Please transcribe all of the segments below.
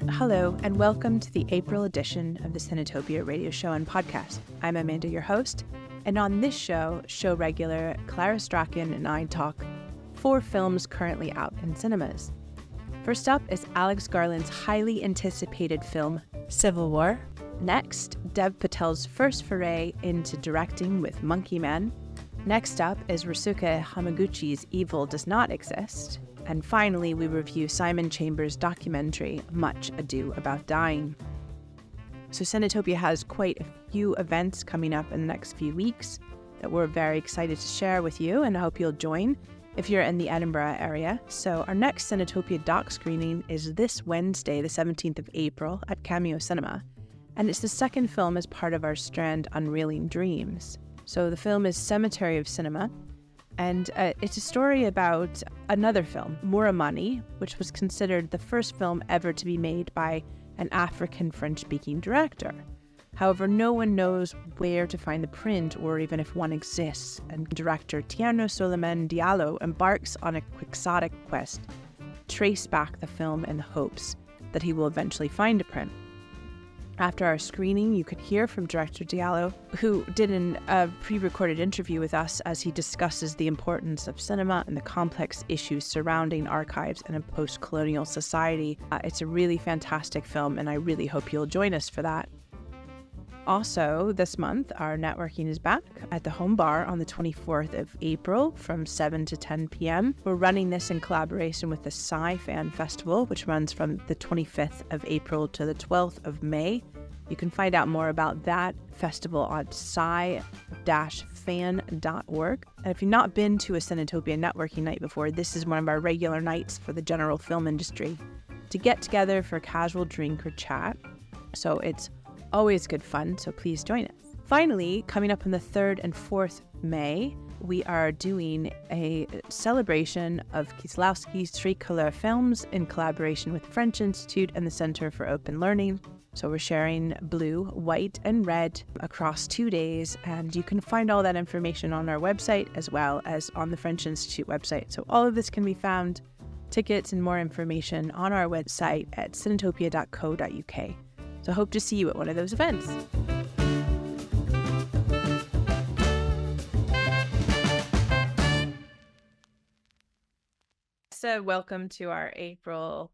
Hello, and welcome to the April edition of the Cinetopia radio show and podcast. I'm Amanda, your host, and on this show regular Clara Strachan and I talk 4 films currently out in cinemas. First up is Alex Garland's highly anticipated film, Civil War. Next, Dev Patel's first foray into directing with Monkey Man. Next up is Ryusuke Hamaguchi's Evil Does Not Exist. And finally, we review Simon Chambers' documentary, Much Ado About Dying. So Cinetopia has quite a few events coming up in the next few weeks that we're very excited to share with you, and I hope you'll join if you're in the Edinburgh area. So our next Cinetopia doc screening is this Wednesday, the 17th of April at Cameo Cinema, and it's the second film as part of our strand Unreeling Dreams. So the film is Cemetery of Cinema, and it's a story about another film, Muramani, which was considered the first film ever to be made by an African French-speaking director. However, no one knows where to find the print or even if one exists, and director Tierno Souleymane Diallo embarks on a quixotic quest to trace back the film in the hopes that he will eventually find a print. After our screening, you could hear from director Diallo, who did a pre-recorded interview with us as he discusses the importance of cinema and the complex issues surrounding archives in a post-colonial society. It's a really fantastic film, and I really hope you'll join us for that. Also, this month, our networking is back at the Home Bar on the 24th of April from 7 to 10 p.m. We're running this in collaboration with the Sci-Fan Festival, which runs from the 25th of April to the 12th of May. You can find out more about that festival on sci-fan.org. And if you've not been to a Cinetopia networking night before, this is one of our regular nights for the general film industry to get together for a casual drink or chat. So it's always good fun, so please join us. Finally, coming up on the 3rd and 4th May, we are doing a celebration of Kieslowski's 3 Couleurs films in collaboration with the French Institute and the Center for Open Learning. So we're sharing blue, white, and red across 2 days, and you can find all that information on our website as well as on the French Institute website. So all of this can be found, tickets and more information on our website at cinetopia.co.uk. So I hope to see you at one of those events. So welcome to our April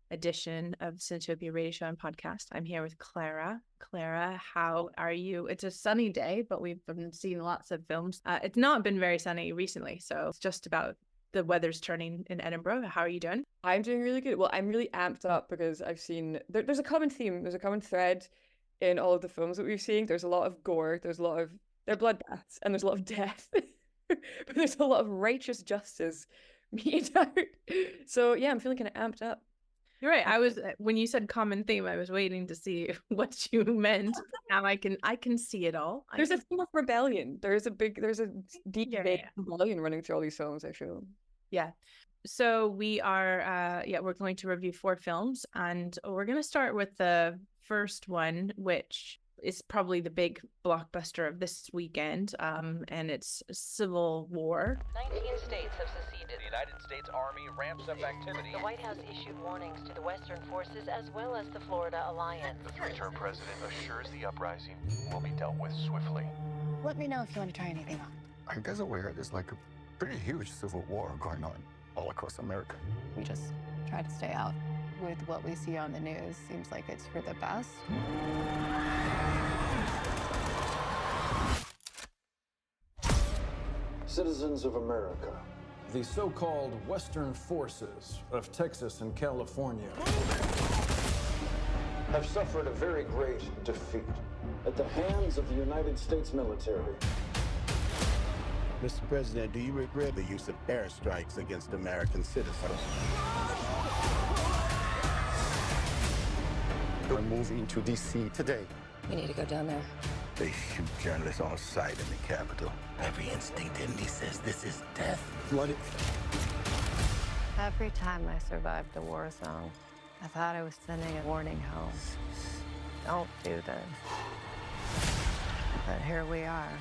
edition of the Cinetopia Radio Show and Podcast. I'm here with Clara. Clara, how are you? It's a sunny day, but we've been seeing lots of films. It's not been very sunny recently, so it's just about the weather's turning in Edinburgh. How are you doing? I'm doing really good. Well, I'm really amped up because I've seen there's a common theme, there's a common thread in all of the films that we've seen. There's a lot of gore, they're bloodbaths, and there's a lot of death. But there's a lot of righteous justice meted out. So yeah, I'm feeling kind of amped up. You're right. When you said common theme, I was waiting to see what you meant. Now I can see it all. There's a theme of rebellion. There's a deep rebellion running through all these films, I feel. Yeah. So we are we're going to review 4 films, and we're going to start with the first one, which is probably the big blockbuster of this weekend, and it's Civil War. 19 states have seceded. The United States Army ramps up activity. The White House issued warnings to the Western forces as well as the Florida Alliance. The 3-term president assures the uprising will be dealt with swiftly. Let me know if you want to try anything on. Are you guys aware there's like a pretty huge civil war going on all across America? We just try to stay out. With what we see on the news, seems like it's for the best. Citizens of America. The so-called Western forces of Texas and California have suffered a very great defeat at the hands of the United States military. Mr. President, do you regret the use of airstrikes against American citizens? We're moving to D.C. today. We need to go down there. They shoot journalists on sight in the Capitol. Every instinct in me says this is death. What? Every time I survived a war zone, I thought I was sending a warning home. Don't do this. But here we are.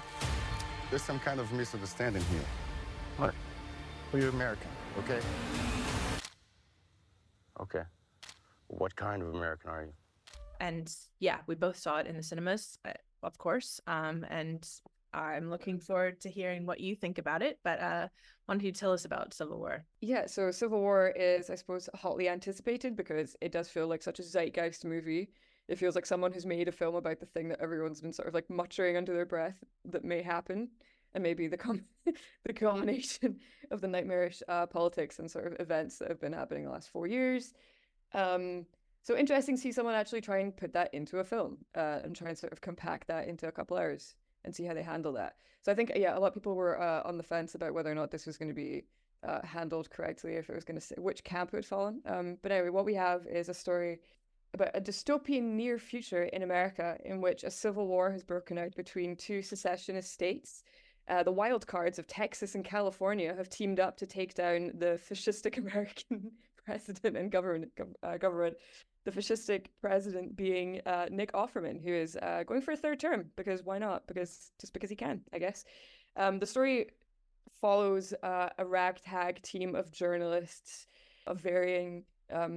There's some kind of misunderstanding here. Look, we're American. Okay? Okay. What kind of American are you? And yeah, we both saw it in the cinemas, of course. And I'm looking forward to hearing what you think about it. But why don't you tell us about Civil War? Yeah, so Civil War is, I suppose, hotly anticipated because it does feel like such a zeitgeist movie. It feels like someone who's made a film about the thing that everyone's been sort of like muttering under their breath that may happen, and maybe the culmination of the nightmarish politics and sort of events that have been happening the last 4 years. So interesting to see someone actually try and put that into a film and try and sort of compact that into a couple hours and see how they handle that. So I think, yeah, a lot of people were on the fence about whether or not this was going to be handled correctly, if it was going to say which camp it would fall in. But anyway, what we have is a story about a dystopian near future in America in which a civil war has broken out between two secessionist states. The wild cards of Texas and California have teamed up to take down the fascistic American president and government. The fascistic president being Nick Offerman, who is going for a third term because why not? Because he can, I guess. The story follows a ragtag team of journalists of varying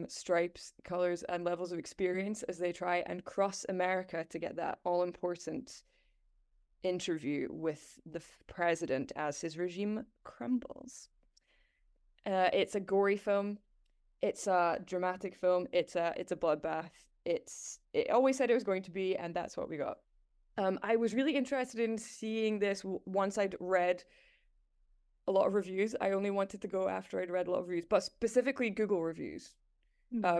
stripes, colors, and levels of experience as they try and cross America to get that all-important interview with the president as his regime crumbles. It's a gory film. It's a dramatic film. It's a bloodbath. It always said it was going to be, and that's what we got. I was really interested in seeing this once I'd read a lot of reviews. I only wanted to go after I'd read a lot of reviews, but specifically Google reviews.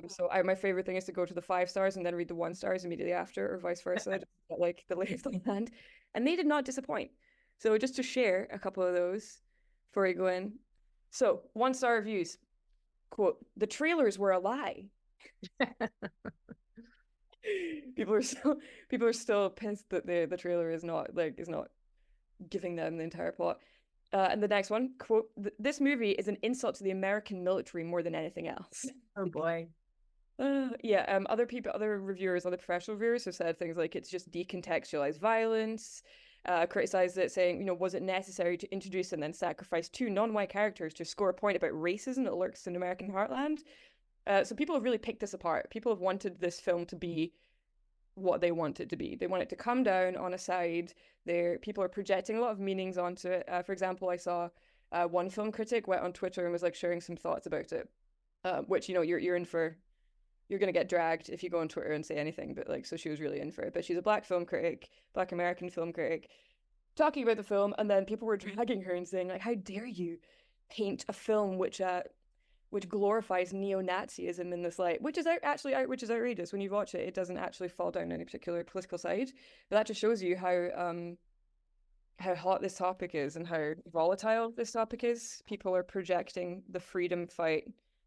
So my favorite thing is to go to the 5 stars and then read the 1 stars immediately after, or vice versa, just to get, like the lay of the land. And they did not disappoint. So just to share a couple of those before we go in. So 1-star reviews. Quote, "The trailers were a lie." People are still pissed that the trailer is not giving them the entire plot. And the next one, quote, "This movie is an insult to the American military more than anything else." Oh boy. Yeah, other reviewers, other professional reviewers have said things like it's just decontextualized violence, criticized it, saying, was it necessary to introduce and then sacrifice 2 non-white characters to score a point about racism that lurks in American heartland? So people have really picked this apart. People have wanted this film to be what they want it to be. They want it to come down on a side. People are projecting a lot of meanings onto it. For example, I saw one film critic went on Twitter and was like sharing some thoughts about it, which you're in for. You're going to get dragged if you go on Twitter and say anything, but so she was really in for it. But she's a Black American film critic, talking about the film, and then people were dragging her and saying, like, how dare you paint a film which glorifies neo-Nazism in this light, which is outrageous. When you watch it, it doesn't actually fall down any particular political side, but that just shows you how hot this topic is and how volatile this topic is. People are projecting the freedom fight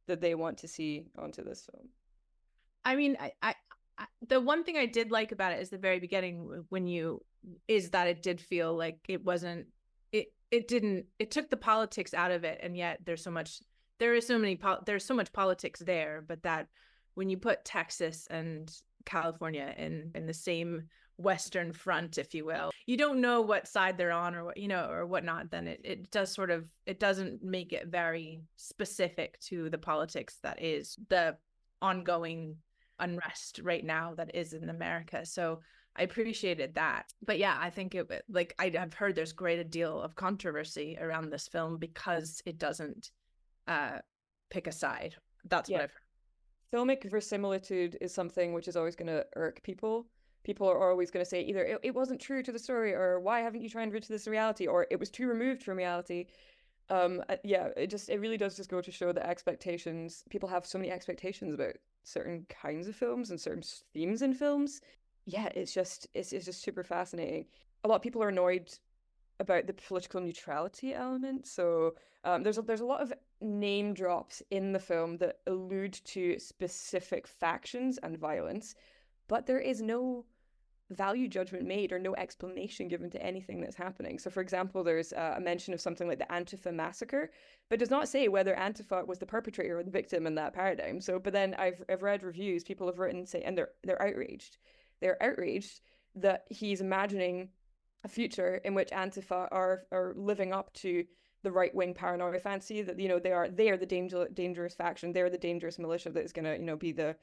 that they want to see onto this film. I mean, I the one thing I did like about it is the very beginning is that it did feel like it wasn't, it took the politics out of it, and yet there's so much politics there, but that when you put Texas and California in the same Western front, if you will, you don't know what side they're on or whatnot, then it doesn't make it very specific to the politics that is the ongoing unrest right now that is in America. So I appreciated that. But yeah, I think I've heard there's a deal of controversy around this film because it doesn't pick a side. That's what I've heard. Filmic verisimilitude is something which is always going to irk people. People are always going to say either it wasn't true to the story, or why haven't you tried to reach this reality, or it was too removed from reality. It really does just go to show that expectations, people have so many expectations about certain kinds of films and certain themes in films. Yeah, it's just super fascinating. A lot of people are annoyed about the political neutrality element. So there's a lot of name drops in the film that allude to specific factions and violence, but there is no value judgment made or no explanation given to anything that's happening. So for example, there's a mention of something like the Antifa massacre, but does not say whether Antifa was the perpetrator or the victim in that paradigm. So, but then I've read reviews, people have written and they're outraged. They're outraged that he's imagining a future in which Antifa are living up to the right-wing paranoia fancy that, you know, they are the dangerous faction, they're the dangerous militia that is going to, you know, be the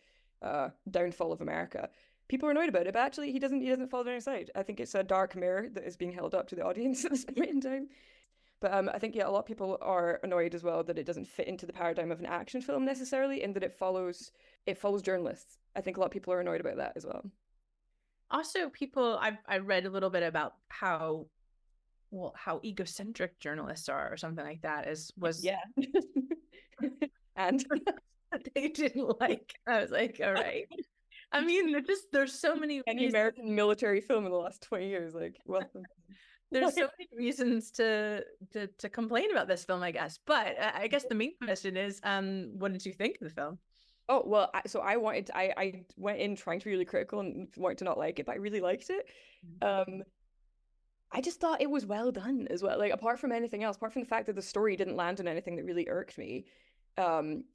downfall of America. People are annoyed about it, but actually he doesn't fall down his side. I think it's a dark mirror that is being held up to the audience at this point in time. But I think, yeah, a lot of people are annoyed as well that it doesn't fit into the paradigm of an action film necessarily, and that it follows journalists. I think a lot of people are annoyed about that as well. Also, I read a little bit about how egocentric journalists are, or something like that. Yeah. And they didn't like. I was like, all right. I mean, there's so many any American military film in the last 20 years, like, welcome. There's so many reasons to complain about this film, I guess. But I guess the main question is, what did you think of the film? Oh, well, I went in trying to be really critical and wanted to not like it, but I really liked it. I just thought it was well done as well. Like, apart from anything else, apart from the fact that the story didn't land on anything that really irked me,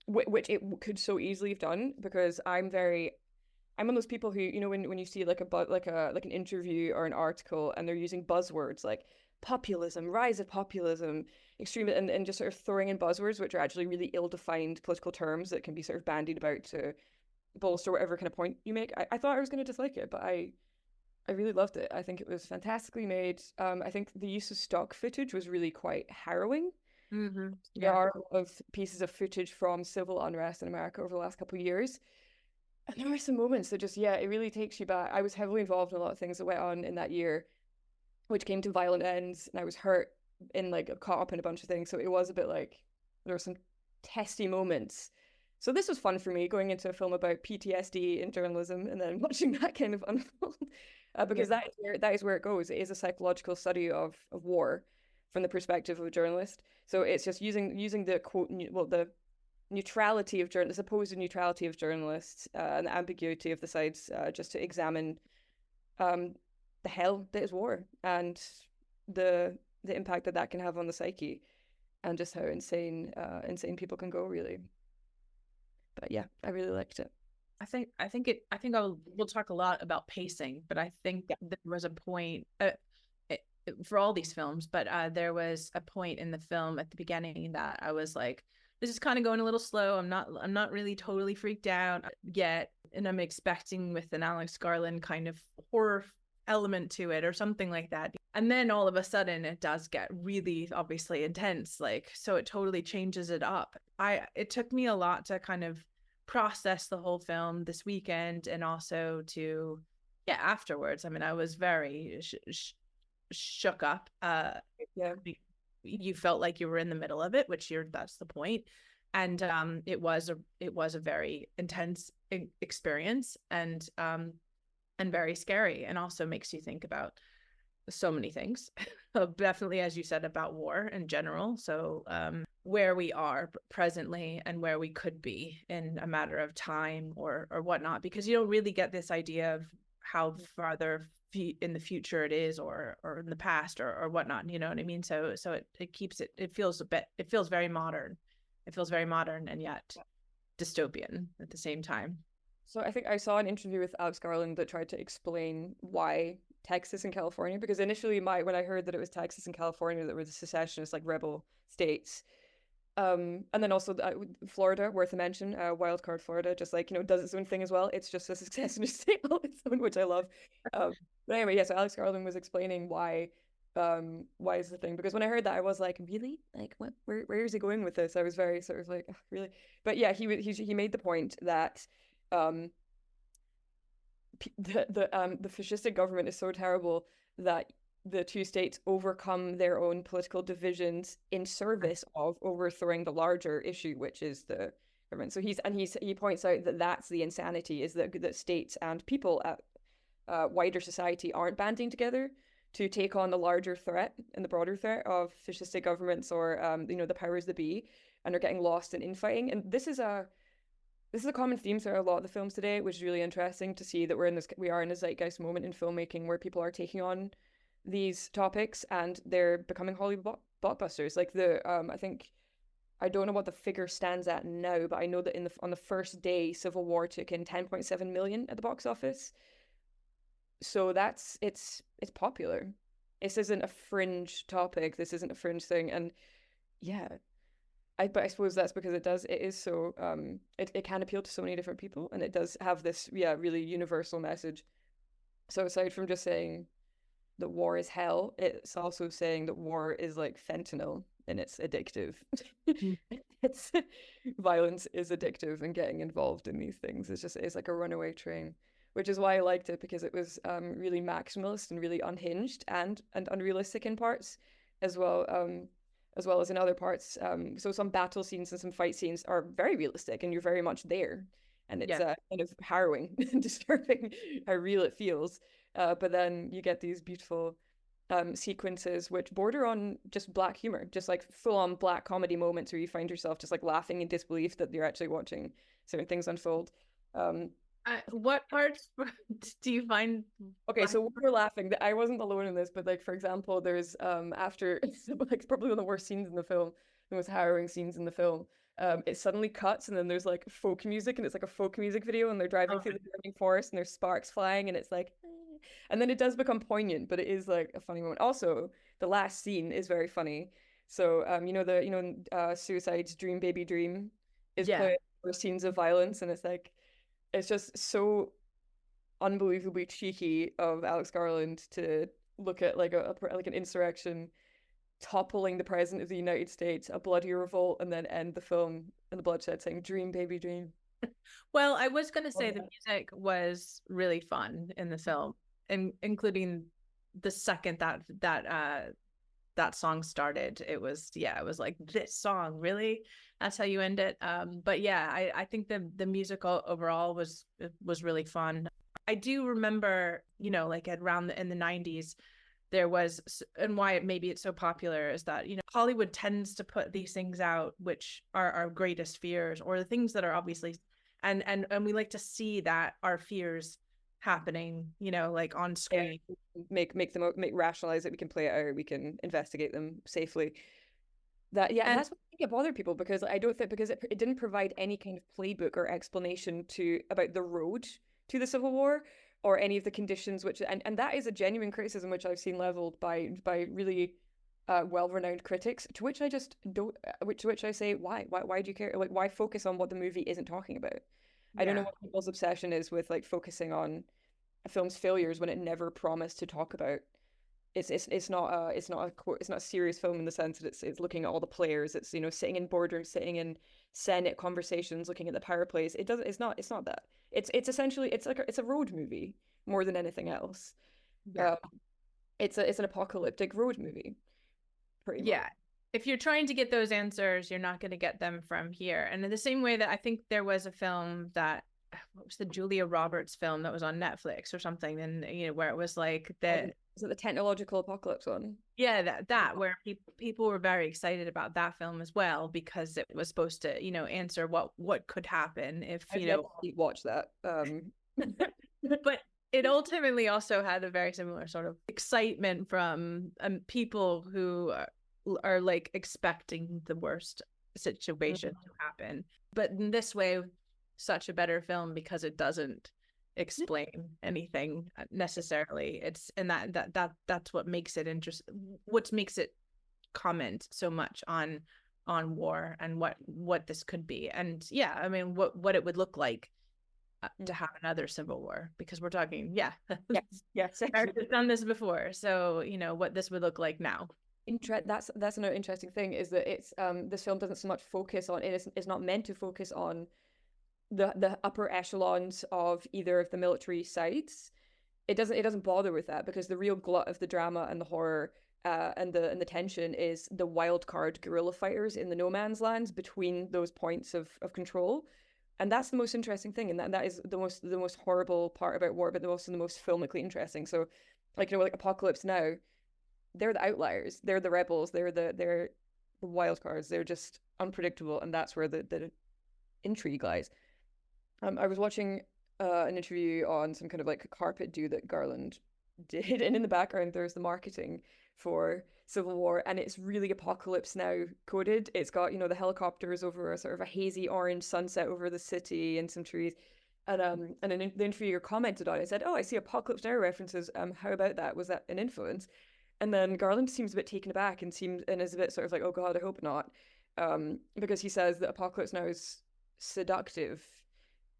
which it could so easily have done, because I'm one of those people who, you know, when you see like an interview or an article and they're using buzzwords like populism, rise of populism, extreme, and just sort of throwing in buzzwords which are actually really ill-defined political terms that can be sort of bandied about to bolster whatever kind of point you make. I thought I was going to dislike it, but I really loved it. I think it was fantastically made. I think the use of stock footage was really quite harrowing. Mm-hmm. There are a lot of pieces of footage from civil unrest in America over the last couple of years. And there were some moments that just, it really takes you back. I was heavily involved in a lot of things that went on in that year, which came to violent ends, and I was hurt and like caught up in a bunch of things. So it was a bit like there were some testy moments. So this was fun for me, going into a film about PTSD in journalism and then watching that kind of unfold, because that is where it goes. It is a psychological study of war from the perspective of a journalist. So it's just using the quote, well, the neutrality of journalists, supposed neutrality of journalists, and the ambiguity of the sides, just to examine the hell that is war and the impact that can have on the psyche, and just how insane people can go, really. But yeah, I really liked it. We'll talk a lot about pacing, but I think there was a point for all these films, but there was a point in the film at the beginning that I was like, this is kind of going a little slow. I'm not really totally freaked out yet, and I'm expecting with an Alex Garland kind of horror element to it or something like that. And then all of a sudden it does get really obviously intense, like, so it totally changes it up. It took me a lot to kind of process the whole film this weekend, and also to afterwards. I mean, I was very shook up. You felt like you were in the middle of it, which that's the point. And it was a very intense experience, and very scary, and also makes you think about so many things. Definitely, as you said, about war in general. So where we are presently and where we could be in a matter of time or whatnot, because you don't really get this idea of how farther in the future it is, or in the past, or whatnot, you know what I mean? So it feels very modern. It feels very modern and yet dystopian at the same time. So I think I saw an interview with Alex Garland that tried to explain why Texas and California, because initially when I heard that it was Texas and California that were the secessionist, like, rebel states, and then also Florida, worth a mention, wild card Florida, just, like, you know, does its own thing as well. It's just a secessionist state on its own, which I love. But anyway, so Alex Garland was explaining why is the thing, because when I heard that, I was like, really, like, what, where is he going with this? I was very sort of like, oh, really? But yeah, he made the point that the fascistic government is so terrible that the two states overcome their own political divisions in service of overthrowing the larger issue, which is the government. So he points out that that's the insanity, is that states and people at wider society aren't banding together to take on the larger threat and the broader threat of fascistic governments, or the powers that be, and are getting lost in infighting. And this is a common theme throughout a lot of the films today, which is really interesting to see, that we are in a zeitgeist moment in filmmaking where people are taking on these topics and they're becoming Hollywood blockbusters. Like I don't know what the figure stands at now, but I know that on the first day, Civil War took in 10.7 million at the box office. So it's popular. This isn't a fringe topic. This isn't a fringe thing. And yeah, but I suppose that's because it is so it can appeal to so many different people, and it does have this really universal message. So aside from just saying that war is hell, it's also saying that war is like fentanyl and it's addictive. It's violence is addictive, and getting involved in these things is like a runaway train, which is why I liked it, because it was really maximalist and really unhinged and unrealistic in parts as well as in other parts. So some battle scenes and some fight scenes are very realistic, and you're very much there, and it's kind of harrowing and disturbing how real it feels. But then you get these beautiful sequences which border on just black humor, just like full-on black comedy moments where you find yourself just like laughing in disbelief that you're actually watching certain things unfold. What parts do you find? Okay, so we're laughing. I wasn't alone in this, but like for example, there's after like probably one of the worst scenes in the film, the most harrowing scenes in the film. It suddenly cuts, and then there's like folk music, and it's like a folk music video, and they're driving through the burning forest, and there's sparks flying, and it's like, and then it does become poignant, but it is like a funny moment. Also, the last scene is very funny. So Suicide's "Dream Baby Dream" is played for scenes of violence, and it's just so unbelievably cheeky of Alex Garland to look at like an insurrection toppling the president of the United States, a bloody revolt, and then end the film in the bloodshed saying "Dream Baby Dream." Well, I was going to say the music was really fun in the film, and including the second that song started, it was like, this song, really? That's how you end it. But yeah, I think the musical overall was really fun. I do remember, like around in the 90s, there was, and why maybe it's so popular is that, Hollywood tends to put these things out, which are our greatest fears, or the things that are obviously, and we like to see that our fears happening, like on screen. Make rationalize it. We can play it out. We can investigate them safely. And that's what I think it bothered people, because I don't think, because it didn't provide any kind of playbook or explanation about the road to the Civil War, or any of the conditions which, and that is a genuine criticism which I've seen leveled by really well-renowned critics, to which I just don't, which I say, why do you care? Like, why focus on what the movie isn't talking about? I don't know what people's obsession is with like focusing on a film's failures when it never promised to talk about. It's not a serious film in the sense that it's looking at all the players. It's sitting in boardrooms, sitting in Senate conversations, looking at the power plays. It's not that. It's essentially it's a road movie more than anything else. Yeah. It's an apocalyptic road movie. Pretty much. If you're trying to get those answers, you're not going to get them from here. And in the same way that I think there was a film that, what was the Julia Roberts film that was on Netflix or something, and where it was like that. Is it the technological apocalypse one? Yeah, that where people were very excited about that film as well, because it was supposed to answer what could happen if watch that. But it ultimately also had a very similar sort of excitement from people who are like expecting the worst situation to happen, but in this way, such a better film because it doesn't explain anything necessarily. It's and that's what makes it interesting, what makes it comment so much on war and what this could be. And I mean what it would look like to have another Civil War, because we're talking America's done this before, so what this would look like now. That's another interesting thing, is that it's this film doesn't so much focus on it. It's not meant to focus on the upper echelons of either of the military sides. It doesn't bother with that, because the real glut of the drama and the horror and the tension is the wild card guerrilla fighters in the no man's lands between those points of control. And that's the most interesting thing, and that is the most horrible part about war, but also the most filmically interesting. So like like Apocalypse Now, they're the outliers, they're the rebels, they're the wild cards, they're just unpredictable, and that's where the intrigue lies. I was watching an interview on some kind of like carpet do that Garland did, and in the background there's the marketing for Civil War, and it's really Apocalypse Now coded. It's got the helicopters over a sort of a hazy orange sunset over the city and some trees, and then the interviewer commented on it, said, "Oh, I see Apocalypse Now references. How about that? Was that an influence?" And then Garland seems a bit taken aback and is a bit sort of like, oh God, I hope not. Because he says that Apocalypse Now is seductive.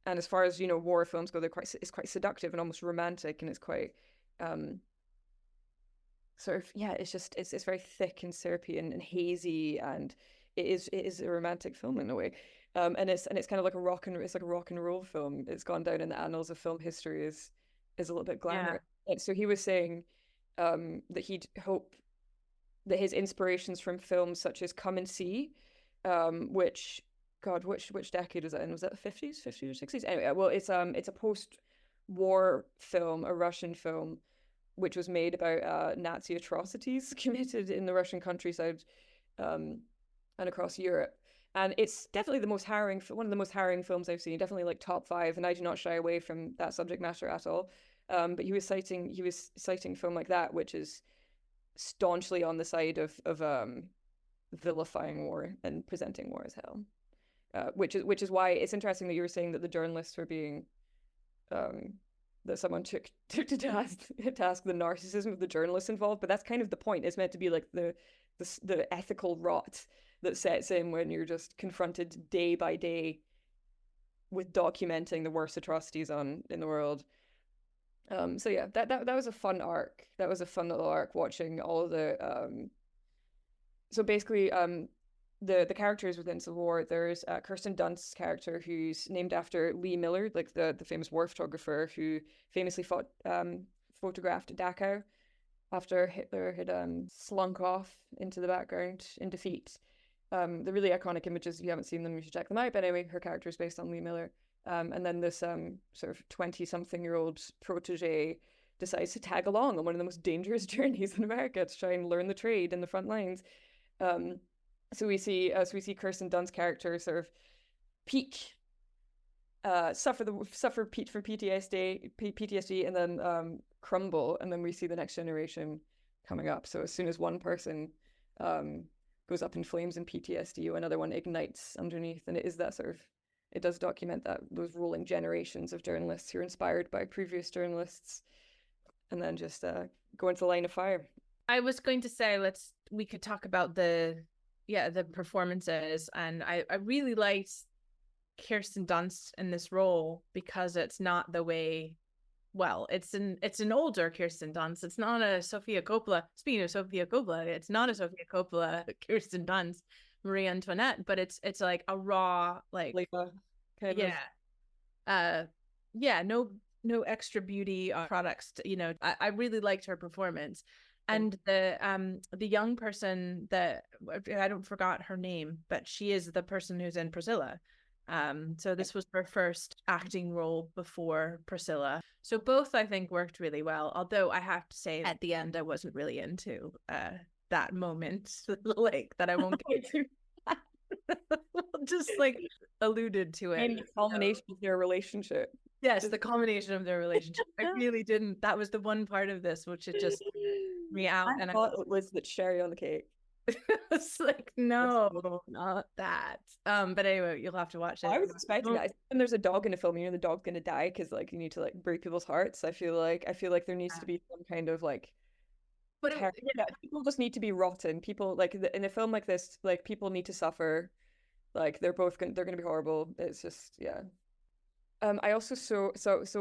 And as far as, war films go, it's quite seductive and almost romantic, and it's quite it's very thick and syrupy and hazy, and it is a romantic film in a way. And it's kind of like a rock and roll film. It's gone down in the annals of film history is a little bit glamorous. And so he was saying that he'd hope that his inspirations from films such as Come and See, which decade was that in? Was that the 50s or 60s? Anyway, well, it's a post-war film, a Russian film, which was made about Nazi atrocities committed in the Russian countryside and across Europe. And it's definitely one of the most harrowing films I've seen, definitely like top 5, and I do not shy away from that subject matter at all. But he was citing a film like that, which is staunchly on the side of vilifying war and presenting war as hell. Which is why it's interesting that you were saying that the journalists were being that someone took to task the narcissism of the journalists involved, but that's kind of the point. It's meant to be like the ethical rot that sets in when you're just confronted day by day with documenting the worst atrocities in the world. So yeah, that was a fun arc. That was a fun little arc, watching all of the so basically the characters within Civil War. There's Kirsten Dunst's character, who's named after Lee Miller, like the famous war photographer who famously photographed Dachau after Hitler had slunk off into the background in defeat. The really iconic images, if you haven't seen them, you should check them out. But anyway, her character is based on Lee Miller. And then this sort of 20-something-year-old protege decides to tag along on one of the most dangerous journeys in America to try and learn the trade in the front lines. So we see Kirsten Dunst's character sort of peak, suffer from PTSD, and then crumble, and then we see the next generation coming up. So as soon as one person goes up in flames in PTSD, another one ignites underneath, and it does document those rolling generations of journalists who are inspired by previous journalists, and then just go into the line of fire. I was going to say we could talk about the performances, and I really liked Kirsten Dunst in this role because it's not the way. Well, it's an older Kirsten Dunst. It's not a Sofia Coppola. Speaking of Sofia Coppola, it's not a Sofia Coppola Kirsten Dunst, Marie Antoinette, but it's like a raw, like no extra beauty products. I really liked her performance. And the young person that I don't forgot her name, but she is the person who's in Priscilla. So this was her first acting role before Priscilla. So both, I think, worked really well. Although I have to say, at the end, I wasn't really into that moment, like that I won't get into. Just like alluded to it. And the culmination of their relationship. Yes, the culmination of their relationship. I really didn't. That was the one part of this which it just me out. I thought it was the cherry on the cake. It's like, no, not that. But anyway, you'll have to watch it. I was expecting that. When there's a dog in a film, the dog's gonna die because like you need to like break people's hearts. I feel like there needs to be some kind of like. But people just need to be rotten. People like in a film like this, like people need to suffer. Like they're gonna be horrible. It's just I also so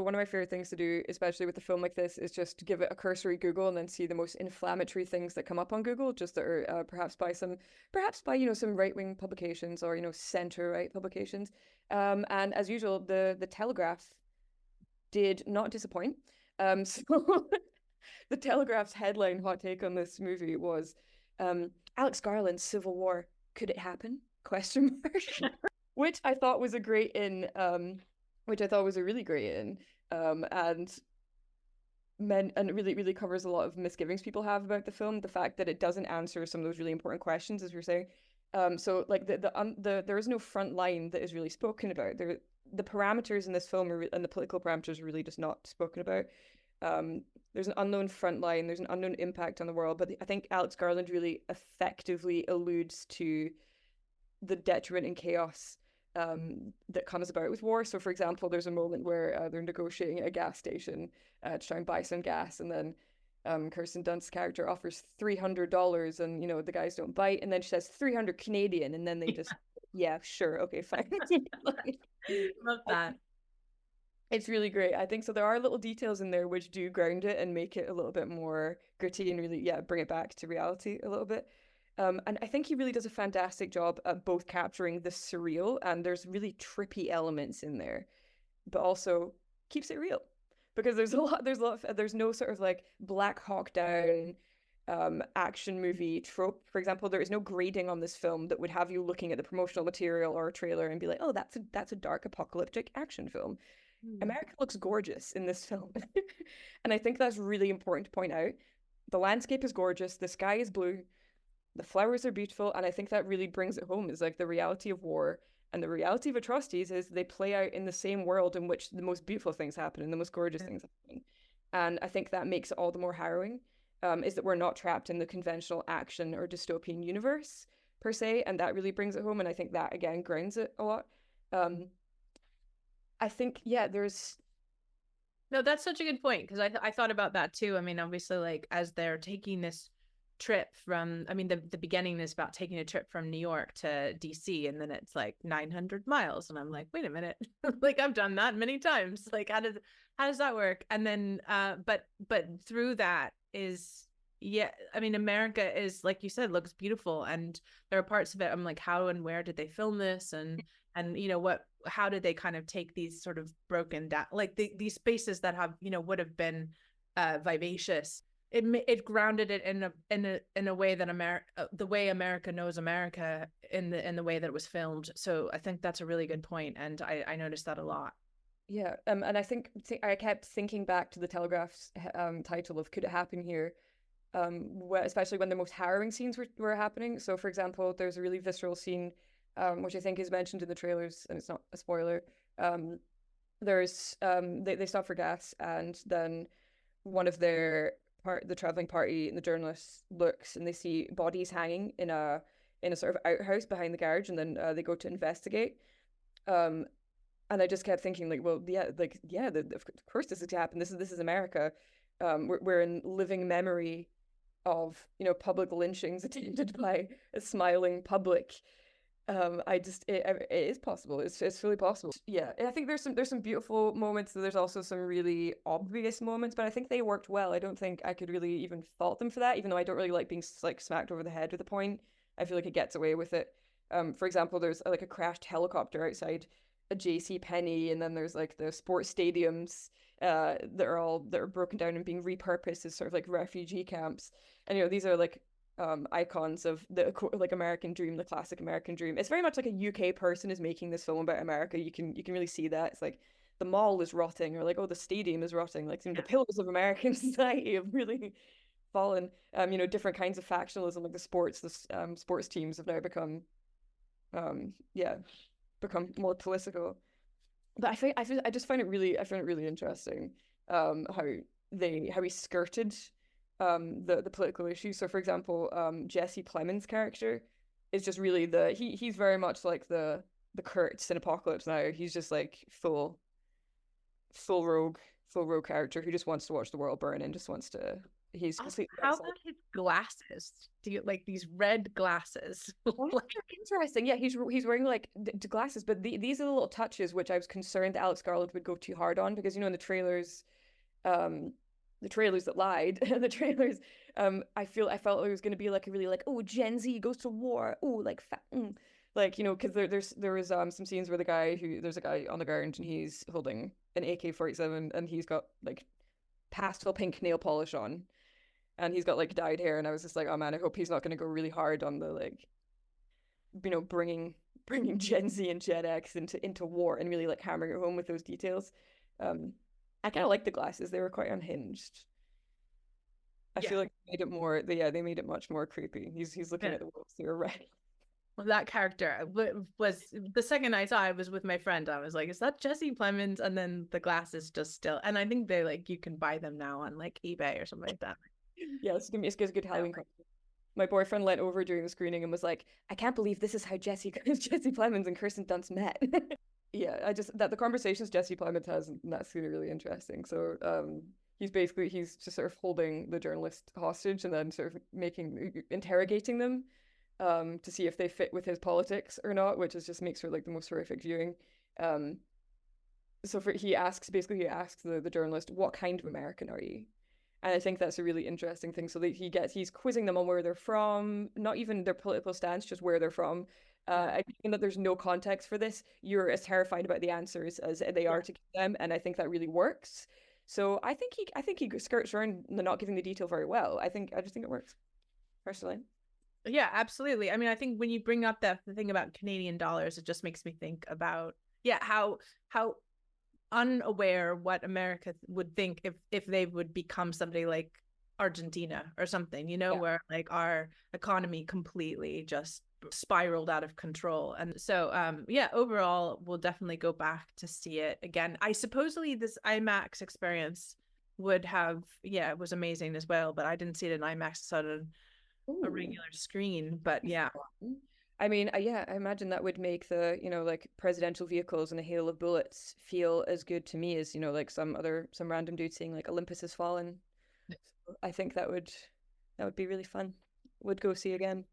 one of my favorite things to do, especially with a film like this, is just to give it a cursory Google and then see the most inflammatory things that come up on Google, just that are perhaps by some right-wing publications or center-right publications. And as usual, the Telegraph did not disappoint. So the Telegraph's headline hot take on this movie was Alex Garland's Civil War, could it happen? ? Which I thought was a great in. Which I thought was a really great in, and it really covers a lot of misgivings people have about the film. The fact that it doesn't answer some of those really important questions, as we were saying. So like there is no front line that is really spoken about. The parameters in this film and the political parameters are really just not spoken about. There's an unknown front line. There's an unknown impact on the world. But I think Alex Garland really effectively alludes to the detriment and chaos that comes about with war. So for example, there's a moment where they're negotiating at a gas station to try and buy some gas, and then Kirsten Dunst's character offers $300 and, you know, the guys don't bite. And then she says 300 Canadian. And then they just, yeah, sure. Okay, fine. Like, Love that. it's really great. I think so. There are little details in there which do ground it and make it a little bit more gritty and really, yeah, bring it back to reality a little bit. And I think he really does a fantastic job at both capturing the surreal, and there's really trippy elements in there, but also keeps it real, because there's no sort of like Black Hawk Down action movie trope. For example, there is no grading on this film that would have you looking at the promotional material or a trailer and be like, oh, that's a dark apocalyptic action film. America looks gorgeous in this film. And I think that's really important to point out. The landscape is gorgeous, the sky is blue, the flowers are beautiful, and I think that really brings it home, is like the reality of war and the reality of atrocities is they play out in the same world in which the most beautiful things happen and the most gorgeous things happen. And I think that makes it all the more harrowing, is that we're not trapped in the conventional action or dystopian universe per se, and that really brings it home, and I think that again grounds it a lot. I think, yeah, there's... No, that's such a good point, because I thought about that too. I mean, obviously, like, as they're taking this trip from, I mean, the beginning is about taking a trip from New York to DC, and then it's like 900 miles. And I'm like, wait a minute, like, I've done that many times. Like, how does that work? And then, but through that is, yeah, I mean, America is, like you said, looks beautiful. And there are parts of it, I'm like, how and where did they film this? And you know, how did they kind of take these sort of broken down, like these spaces that have, you know, would have been vivacious. It grounded it in a way that the way America knows America in the way that it was filmed. So I think that's a really good point, and I noticed that a lot. Yeah, and I think I kept thinking back to the Telegraph's title of "Could It Happen Here?" Especially when the most harrowing scenes were happening. So, for example, there's a really visceral scene, which I think is mentioned in the trailers, and it's not a spoiler. There's they stop for gas, and then one of the traveling party and the journalists looks and they see bodies hanging in a sort of outhouse behind the garage, and then they go to investigate. And I just kept thinking, like, well, yeah, of course this is to happen. This is America. We're in living memory of, you know, public lynchings attended by a smiling public. It is possible. It's fully possible. Yeah, I think there's some beautiful moments. There's also some really obvious moments, but I think they worked well. I don't think I could really even fault them for that, even though I don't really like being like smacked over the head with a point. I feel like it gets away with it. For example, there's like a crashed helicopter outside a J.C. Penney, and then there's like the sports stadiums that are broken down and being repurposed as sort of like refugee camps. And, you know, these are like icons of the like American dream, the classic American dream. It's very much like a UK person is making this film about America. You can really see that. It's like the mall is rotting, or like, oh, the stadium is rotting. Like, the pillars of American society have really fallen. You know, different kinds of factionalism, like the sports teams have now become more political. But I just find it really interesting how he skirted the political issues. So, for example, Jesse Plemons' character is just really he's very much like the Kurtz in Apocalypse Now. He's just like full rogue character who just wants to watch the world burn and just wants to. He's completely. How about his glasses? Do you like these red glasses? Interesting. Yeah, he's wearing like glasses, but these are the little touches which I was concerned that Alex Garland would go too hard on, because, you know, in the trailers that lied, the trailers, I felt it was going to be like a really like, oh, Gen Z goes to war, oh, like like, you know, because there was some scenes where there's a guy on the ground and he's holding an AK-47 and he's got like pastel pink nail polish on, and he's got like dyed hair, and I was just like, oh man, I hope he's not going to go really hard on the, like, you know, bringing Gen Z and Gen X into war and really like hammering it home with those details. I kind of like the glasses. They were quite unhinged. I feel like they made it much more creepy. He's looking at the world through a red. Well, that character was, the second I saw it was with my friend, I was like, is that Jesse Plemons? And then the glasses just still, and I think they like, you can buy them now on like eBay or something like that. Yeah, it's a good Halloween costume. My boyfriend leant over during the screening and was like, I can't believe this is how Jesse Plemons and Kirsten Dunst met. Yeah, the conversations Jesse Plemons has, and that's really, really interesting. So he's just sort of holding the journalist hostage and then sort of interrogating them to see if they fit with his politics or not, which is just makes for like the most horrific viewing. So he asks the journalist, what kind of American are you? And I think that's a really interesting thing. So that he's quizzing them on where they're from, not even their political stance, just where they're from. I think that there's no context for this. You're as terrified about the answers as they are to give them, and I think that really works. So I think he skirts around not giving the detail very well. I just think it works, personally. Yeah, absolutely. I mean, I think when you bring up the thing about Canadian dollars, it just makes me think about how unaware what America would think if they would become somebody like Argentina or something, where like our economy completely just spiraled out of control. And so overall we'll definitely go back to see it again. I supposedly this IMAX experience would have it was amazing as well, but I didn't see it in IMAX. I saw it on a regular screen, but I mean, I imagine that would make the, like presidential vehicles and a hail of bullets feel as good to me as, like some random dude saying like Olympus has fallen. So I think that would be really fun. Would go see again.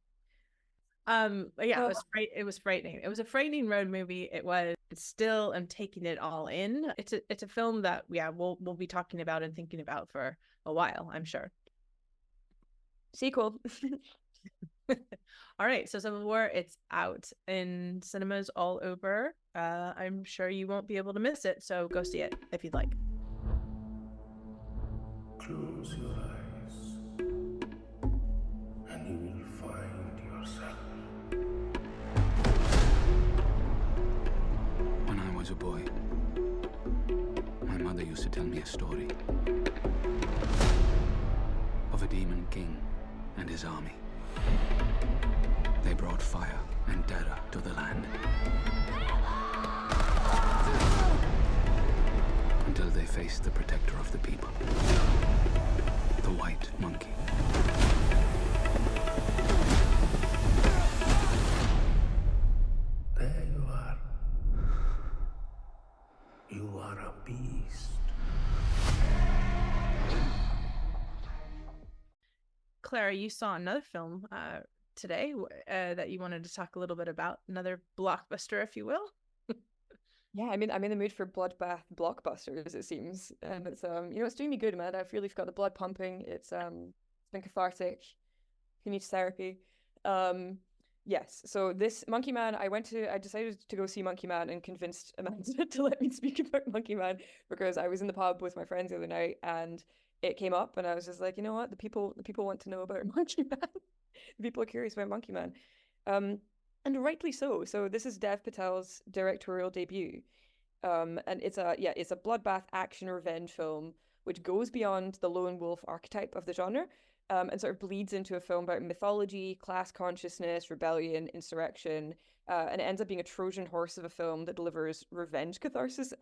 It was frightening. It was a frightening road movie. It was still, I'm taking it all in. It's a film that we'll be talking about and thinking about for a while, I'm sure. Sequel. All right, so Civil War, it's out in cinemas all over. I'm sure you won't be able to miss it, so go see it if you'd like. Close your eyes, and you will find yourself. When I was a boy, my mother used to tell me a story of a demon king and his army. They brought fire and terror to the land until they faced the protector of the people, the White Monkey. There you are. You are a beast. Clara, you saw another film today that you wanted to talk a little bit about, another blockbuster, if you will. Yeah, I mean, I'm in the mood for bloodbath blockbusters, it seems, and it's it's doing me good, man. I've really got the blood pumping. It's been cathartic. Who needs therapy? Yes. So this Monkey Man, I decided to go see Monkey Man and convinced Amanda to let me speak about Monkey Man because I was in the pub with my friends the other night and it came up and I was just like, you know what, the people want to know about Monkey Man. The people are curious about Monkey Man, and rightly so. So this is Dev Patel's directorial debut, and it's a bloodbath action revenge film which goes beyond the lone wolf archetype of the genre, and sort of bleeds into a film about mythology, class consciousness, rebellion, insurrection, and it ends up being a Trojan horse of a film that delivers revenge catharsis,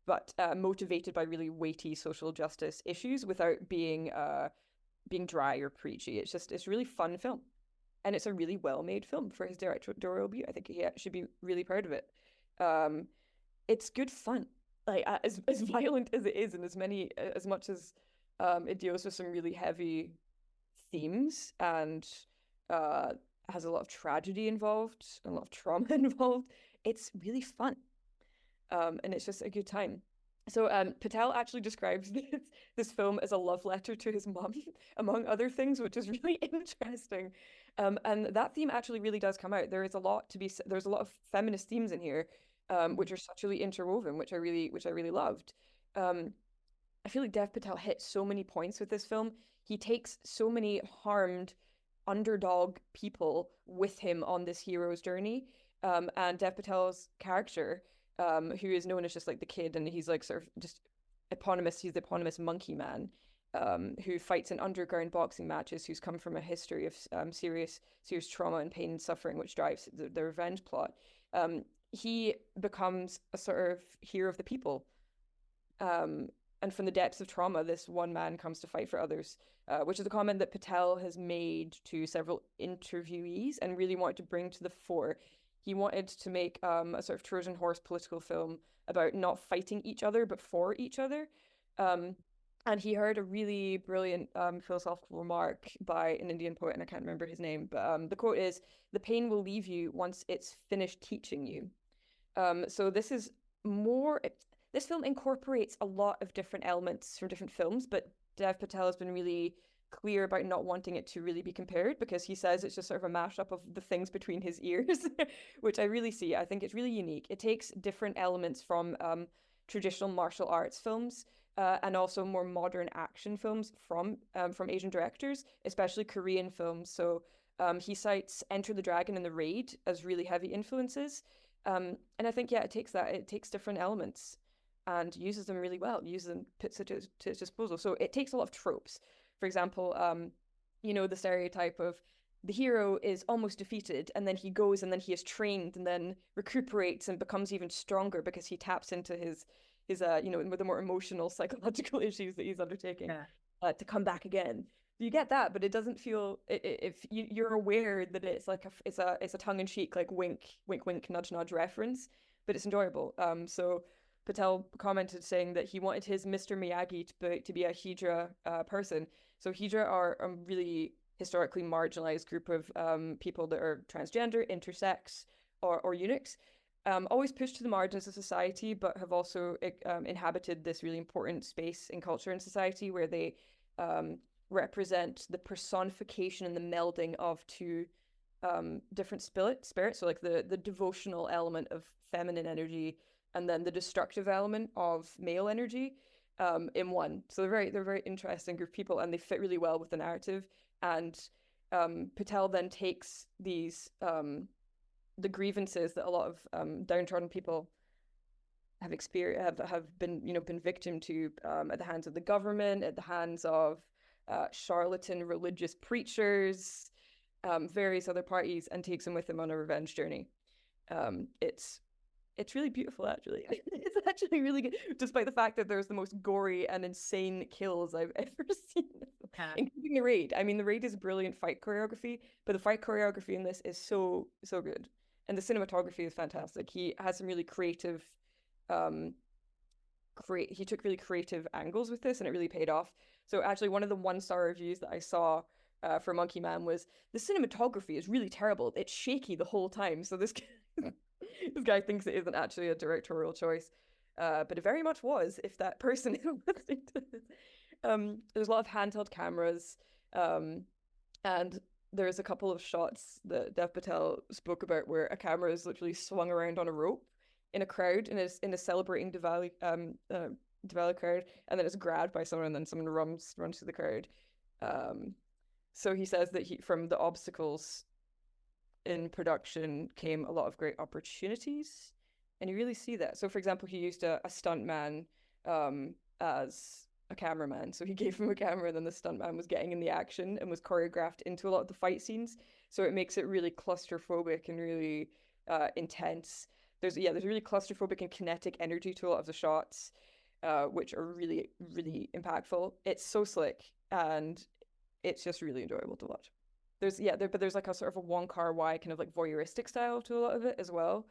but motivated by really weighty social justice issues without being dry or preachy. It's a really fun film, and it's a really well-made film for his directorial debut. I think he should be really proud of it. It's good fun, like as violent as it is, and as much as it deals with some really heavy themes and has a lot of tragedy involved and a lot of trauma involved. It's really fun, and it's just a good time. So Patel actually describes this film as a love letter to his mum, among other things, which is really interesting. And that theme actually really does come out. There's a lot of feminist themes in here, which are subtly interwoven, which I really loved. I feel like Dev Patel hit so many points with this film. He takes so many harmed underdog people with him on this hero's journey. And Dev Patel's character, who is known as just like the kid, and he's like sort of just eponymous. He's the eponymous Monkey Man, who fights in underground boxing matches. Who's come from a history of serious trauma and pain and suffering, which drives the revenge plot. He becomes a sort of hero of the people, and from the depths of trauma, this one man comes to fight for others, which is a comment that Patel has made to several interviewees and really wanted to bring to the fore. He wanted to make a sort of Trojan horse political film about not fighting each other, but for each other. And he heard a really brilliant philosophical remark by an Indian poet, and I can't remember his name, but the quote is, "The pain will leave you once it's finished teaching you." So this is more, this film incorporates a lot of different elements from different films, but Dev Patel has been really clear about not wanting it to really be compared, because he says it's just sort of a mashup of the things between his ears, which I really see. I think it's really unique. It takes different elements from traditional martial arts films and also more modern action films from Asian directors, especially Korean films. So he cites Enter the Dragon and The Raid as really heavy influences. And I think, yeah, it takes different elements and uses them really well, uses them, puts it to its disposal. So it takes a lot of tropes. For example, the stereotype of the hero is almost defeated, and then he goes and then he is trained and then recuperates and becomes even stronger because he taps into his with the more emotional, psychological issues that he's undertaking to come back again. You get that, but it doesn't feel, if you're aware that it's like it's a tongue-in-cheek, like wink, wink, wink, nudge, nudge reference, but it's enjoyable. So Patel commented saying that he wanted his Mr. Miyagi to be a Hijra person. So Hijra are a really historically marginalized group of people that are transgender, intersex, or eunuchs. Always pushed to the margins of society, but have also inhabited this really important space in culture and society where they represent the personification and the melding of two different spirits. So like the devotional element of feminine energy and then the destructive element of male energy in one. So they're very interesting group of people, and they fit really well with the narrative. And Patel then takes these the grievances that a lot of downtrodden people have been victim to at the hands of the government, at the hands of charlatan religious preachers, various other parties, and takes them with him on a revenge journey. It's really beautiful, actually. It's actually really good, despite the fact that there's the most gory and insane kills I've ever seen, including The Raid. I mean, The Raid is brilliant fight choreography, but the fight choreography in this is so good. And the cinematography is fantastic. He has some really creative, he took really creative angles with this, and it really paid off. So actually, one of the 1-star reviews that I saw for Monkey Man was, the cinematography is really terrible. It's shaky the whole time. So this guy thinks it isn't actually a directorial choice, but it very much was, if that person is listening to this. There's a lot of handheld cameras, and there's a couple of shots that Dev Patel spoke about where a camera is literally swung around on a rope in a crowd, in a celebrating Diwali crowd, and then it's grabbed by someone, and then someone runs through the crowd. So he says that from the obstacles in production came a lot of great opportunities, and you really see that. So for example, he used a stuntman as a cameraman. So he gave him a camera, and then the stuntman was getting in the action and was choreographed into a lot of the fight scenes. So it makes it really claustrophobic and really intense. There's really claustrophobic and kinetic energy to a lot of the shots, which are really, really impactful. It's so slick, and it's just really enjoyable to watch. There's like a sort of a Wong Kar-wai kind of like voyeuristic style to a lot of it as well.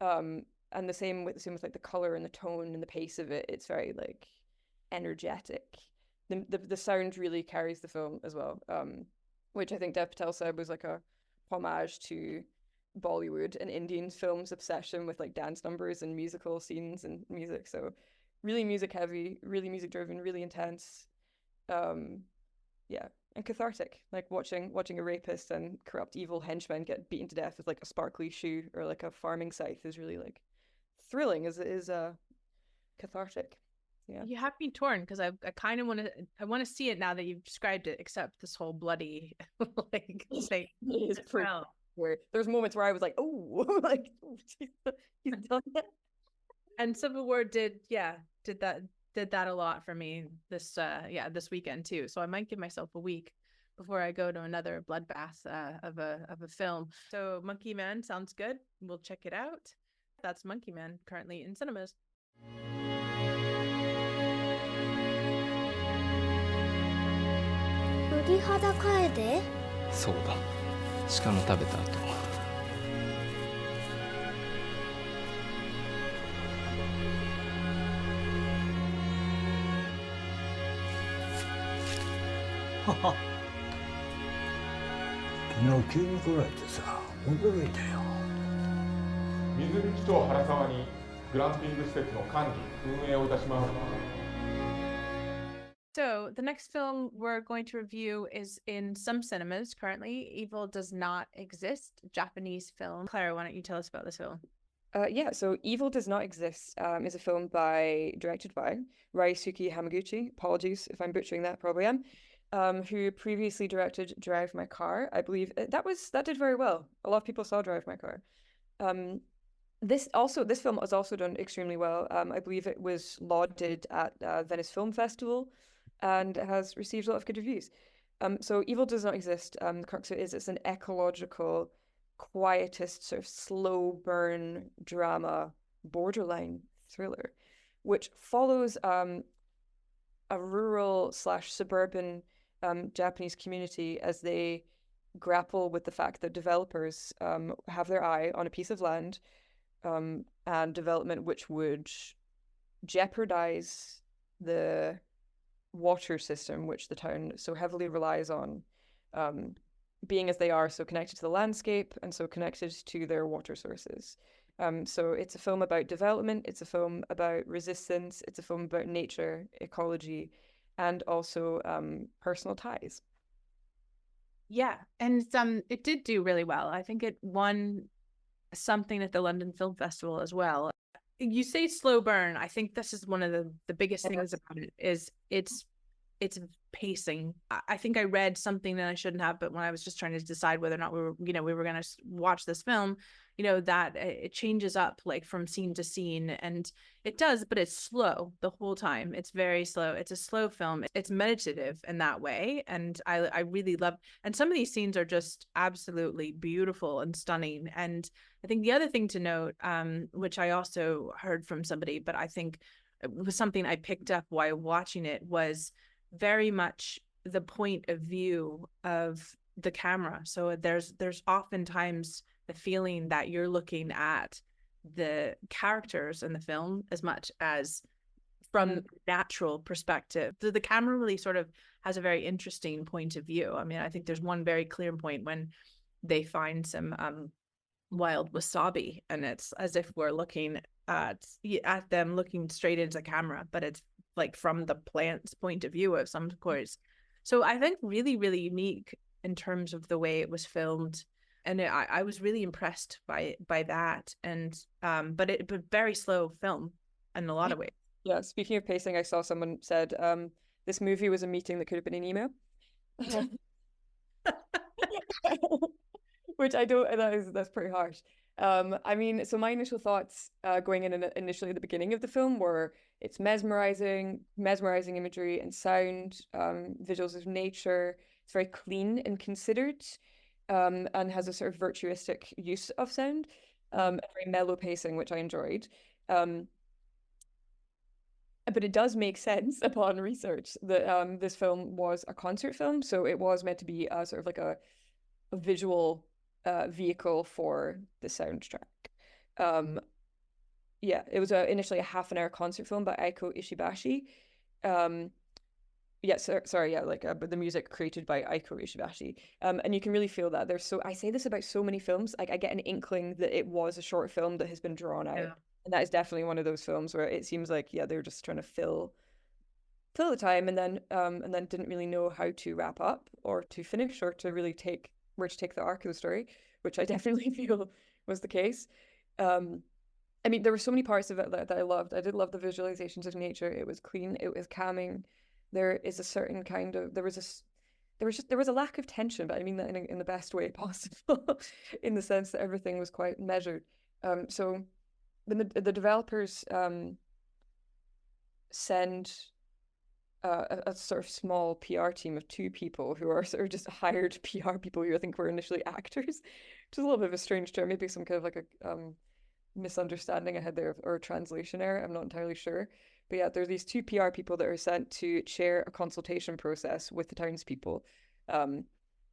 And the same with like the color and the tone and the pace of it. It's very like energetic. The sound really carries the film as well, which I think Dev Patel said was like a homage to Bollywood and Indian films' obsession with like dance numbers and musical scenes and music. So really music heavy, really music driven, really intense. And cathartic, like watching a rapist and corrupt evil henchman get beaten to death with like a sparkly shoe or like a farming scythe is really like thrilling as it is cathartic. Yeah, you have me torn, because I kind of want to see it now that you've described it, except this whole bloody like thing is pretty where there's moments where I was like, oh, like he's done that. And Civil War did that a lot for me this weekend too. So I might give myself a week before I go to another bloodbath of a film. So Monkey Man sounds good. We'll check it out. That's Monkey Man, currently in cinemas. 鳥肌楓？そうだ。鹿の食べた後。昨日急に来られてさ、驚いたよ。水引と原沢にグランピング施設の管理・運営をいたします。So the next film we're going to review is in some cinemas currently. Evil Does Not Exist, Japanese film. Clara, why don't you tell us about this film? So Evil Does Not Exist is a film directed by Ryosuke Hamaguchi. Apologies if I'm butchering that, probably am. Who previously directed Drive My Car. I believe that did very well. A lot of people saw Drive My Car. This film has also done extremely well. I believe it was lauded at Venice Film Festival, and it has received a lot of good reviews. So Evil Does Not Exist. The crux of it is it's an ecological, quietist, sort of slow burn drama, borderline thriller, which follows a rural / suburban Japanese community as they grapple with the fact that developers have their eye on a piece of land and development which would jeopardize the water system which the town so heavily relies on, being as they are so connected to the landscape and so connected to their water sources. So it's a film about development, it's a film about resistance, it's a film about nature, ecology, and also personal ties. Yeah, and it did do really well. I think it won something at the London Film Festival as well. You say slow burn. I think this is one of the biggest things about it is its pacing. I think I read something that I shouldn't have, but when I was just trying to decide whether or not we were going to watch this film, that it changes up like from scene to scene, and it does, but it's slow the whole time. It's very slow. It's a slow film. It's meditative in that way, and I really love. And some of these scenes are just absolutely beautiful and stunning. And I think the other thing to note, which I also heard from somebody, but I think it was something I picked up while watching it, was very much the point of view of the camera. So there's oftentimes the feeling that you're looking at the characters in the film as much as from the natural perspective. The camera really sort of has a very interesting point of view. I mean, I think there's one very clear point when they find some wild wasabi, and it's as if we're looking at them looking straight into the camera, but it's like from the plant's point of view of some course. So I think really, really unique in terms of the way it was filmed. And I was really impressed by that. And but very slow film in a lot of ways. Yeah, speaking of pacing, I saw someone said this movie was a meeting that could have been an email. Which I don't, that's pretty harsh. I mean, so my initial thoughts going in initially at the beginning of the film were it's mesmerizing imagery and sound, visuals of nature. It's very clean and considered, and has a sort of virtuistic use of sound, and very mellow pacing, which I enjoyed. But it does make sense upon research that this film was a concert film, so it was meant to be sort of like a visual vehicle for the soundtrack. It was initially a half-an-hour concert film by Aiko Ishibashi. But the music created by Aiko Ishibashi. And you can really feel that. I say this about so many films, like I get an inkling that it was a short film that has been drawn out. Yeah. And that is definitely one of those films where it seems like, they're just trying to fill the time and then didn't really know how to wrap up or to finish or to really take the arc of the story, which I definitely feel was the case. I mean, there were so many parts of it that I loved. I did love the visualizations of nature. It was clean. It was calming. There is a certain kind of there was a lack of tension, but I mean that in the best way possible, in the sense that everything was quite measured. So when the developers send a sort of small PR team of 2 people who are sort of just hired PR people who I think were initially actors, which is a little bit of a strange term, maybe some kind of like a misunderstanding I had there or a translation error, I'm not entirely sure. But yeah, there's these 2 PR people that are sent to chair a consultation process with the townspeople. And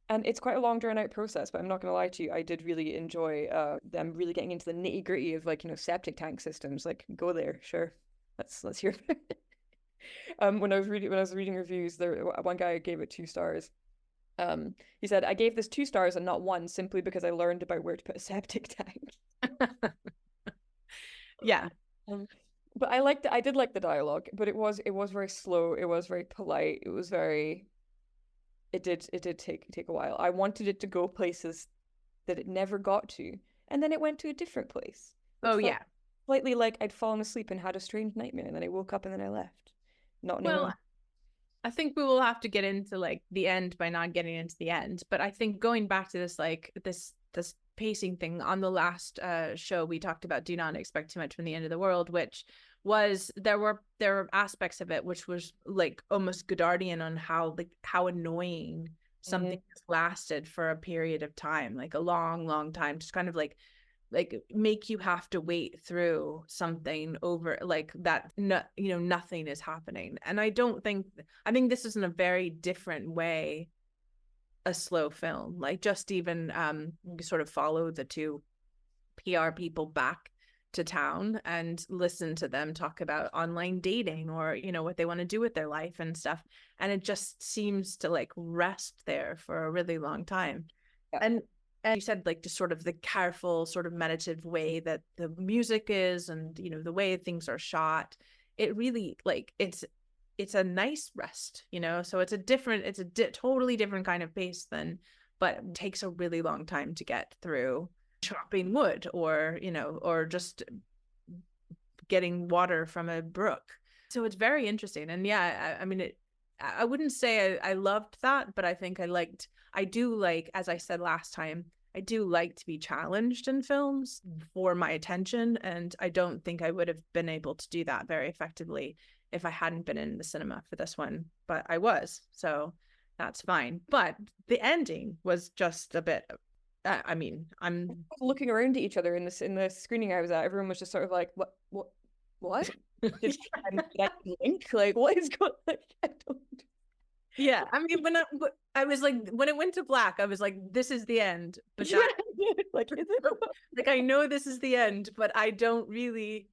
it's quite a long drawn out process, but I'm not going to lie to you, I did really enjoy them really getting into the nitty gritty of septic tank systems. Like, go there, sure. Let's hear about it. When I was reading reviews, there one guy gave it 2 stars. He said, I gave this 2 stars and not 1 simply because I learned about where to put a septic tank. Yeah. But I did like the dialogue, but it was very slow, it was very polite, it did take a while. I wanted it to go places that it never got to, and then it went to a different place. Oh yeah. Slightly like I'd fallen asleep and had a strange nightmare, and then I woke up and then I left. Not knowing. Well, I think we will have to get into like the end by not getting into the end, but I think going back to this like this pacing thing on the last show, we talked about Do Not Expect Too Much from the End of the World, which was there were aspects of it which was like almost Godardian on how annoying something lasted for a period of time, like a long time, just kind of like make you have to wait through something over like that. No, nothing is happening. And I think this is in a very different way a slow film. Like just even you sort of follow the 2 PR people back to town and listen to them talk about online dating or what they want to do with their life and stuff, and it just seems to like rest there for a really long time. And you said like just sort of the careful sort of meditative way that the music is and the way things are shot, it really like it's a nice rest, so it's a totally different kind of pace but it takes a really long time to get through chopping wood or just getting water from a brook. So it's very interesting. And yeah, I mean, I wouldn't say I loved that, but I think I do like, as I said last time, I do like to be challenged in films for my attention, and I don't think I would have been able to do that very effectively if I hadn't been in the cinema for this one, but I was, so that's fine. But the ending was just a bit, I mean, I'm looking around at each other in the screening I was at. Everyone was just sort of like, what? Did I blink? Like, what is going on? I don't. Yeah, I mean, when I was like, when it went to black, I was like, this is the end. But like, is it? Like, I know this is the end, but I don't really,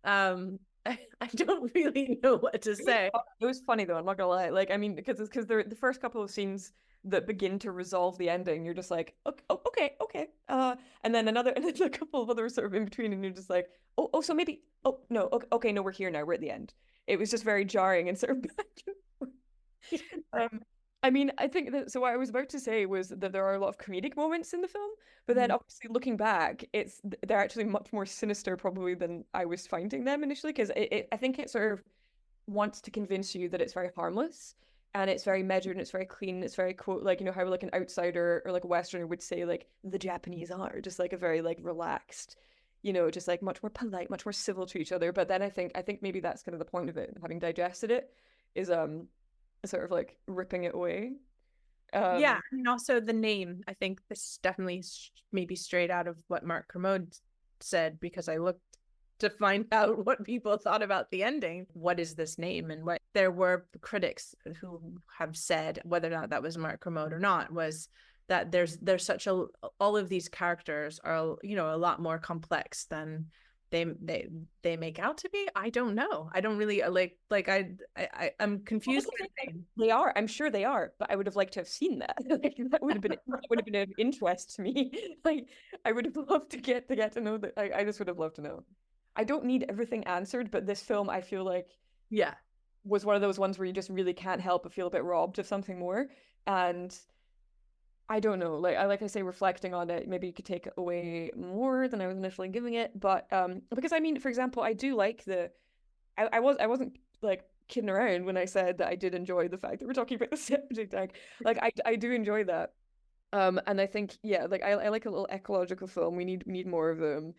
I don't really know what to say. It was funny though, I'm not gonna lie. Like, I mean, because the first couple of scenes that begin to resolve the ending, you're just like, okay, and then a couple of others sort of in between, and you're just like, oh, so maybe, oh no, okay, no, we're here now, we're at the end. It was just very jarring and sort of back and forth. I mean, I think that, so what I was about to say was that there are a lot of comedic moments in the film, but then obviously looking back, they're actually much more sinister probably than I was finding them initially, because I think it sort of wants to convince you that it's very harmless and it's very measured and it's very clean. It's very quote, like, how like an outsider or like a Westerner would say like the Japanese are just like a very like relaxed, just like much more polite, much more civil to each other. But then I think maybe that's kind of the point of it, having digested it, is sort of like ripping it away. Yeah, and also the name. I think this is definitely maybe straight out of what Mark Kermode said, because I looked to find out what people thought about the ending. What is this name? And what there were critics who have said, whether or not that was Mark Kermode or not, was that there's such all of these characters are a lot more complex than they make out to be. I don't know. I don't really I'm confused. They are. I'm sure they are. But I would have liked to have seen that. Like, that would have been of interest to me. Like, I would have loved to get to know that. I just would have loved to know. I don't need everything answered, but this film, I feel like, was one of those ones where you just really can't help but feel a bit robbed of something more. And I don't know, like I say, reflecting on it, maybe you could take away more than I was initially giving it. But because I mean, for example, I do like I wasn't like kidding around when I said that I did enjoy the fact that we're talking about the septic tank. Like I do enjoy that. And I think, like I like a little ecological film. We need more of them.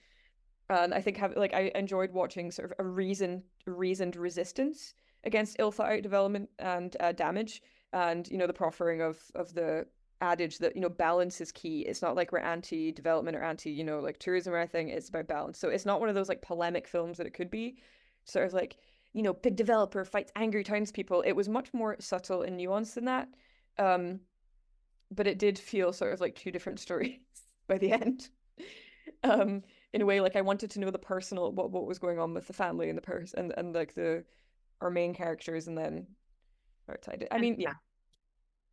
And I think I enjoyed watching sort of a reasoned resistance against ill-thought-out development and damage, and the proffering of the adage that balance is key. It's not like we're anti-development or anti like tourism or anything. It's about balance. So it's not one of those like polemic films that it could be, sort of like big developer fights angry townspeople. It was much more subtle and nuanced than that, but it did feel sort of like two different stories by the end. In a way, like I wanted to know the personal, what was going on with the family and the person and like the our main characters and then outside it. I mean, yeah.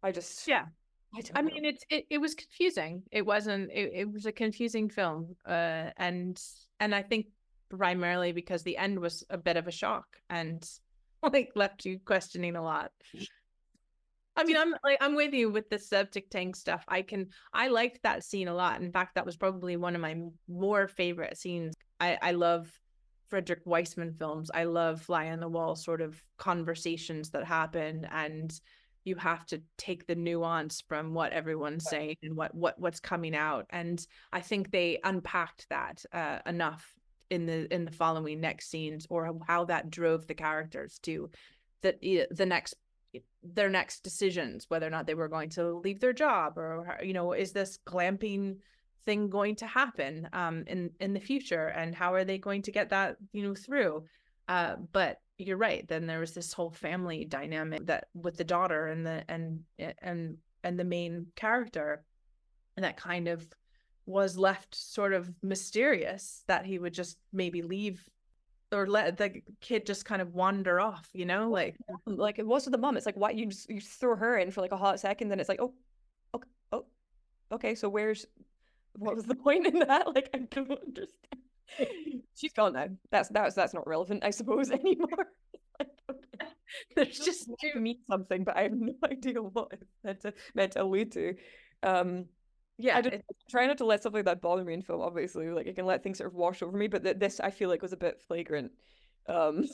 I mean, it was confusing. It wasn't. It was a confusing film, and I think primarily because the end was a bit of a shock and like left you questioning a lot. I mean, I'm with you with the septic tank stuff. I liked that scene a lot. In fact, that was probably one of my more favorite scenes. I love Frederick Weissman films. I love fly on the wall sort of conversations that happen, and you have to take the nuance from what everyone's saying and what's coming out. And I think they unpacked that enough in the following next scenes, or how that drove the characters to their next decisions, whether or not they were going to leave their job, or, you know, is this glamping thing going to happen in the future, and how are they going to get that, you know, through. But you're right, then there was this whole family dynamic that with the daughter and the main character, and that kind of was left sort of mysterious, that he would just maybe leave or let the kid just kind of wander off, you know, like it was with the mom. It's like, why you throw her in for like a hot second, then it's like, okay, so what was the point in that? Like, I don't understand. She's gone now. That's not relevant, I suppose, anymore. There's just to mean something, but I have no idea what it's meant to allude to. I try not to let stuff like that bother me in film, obviously. Like, I can let things sort of wash over me, but this I feel like was a bit flagrant. It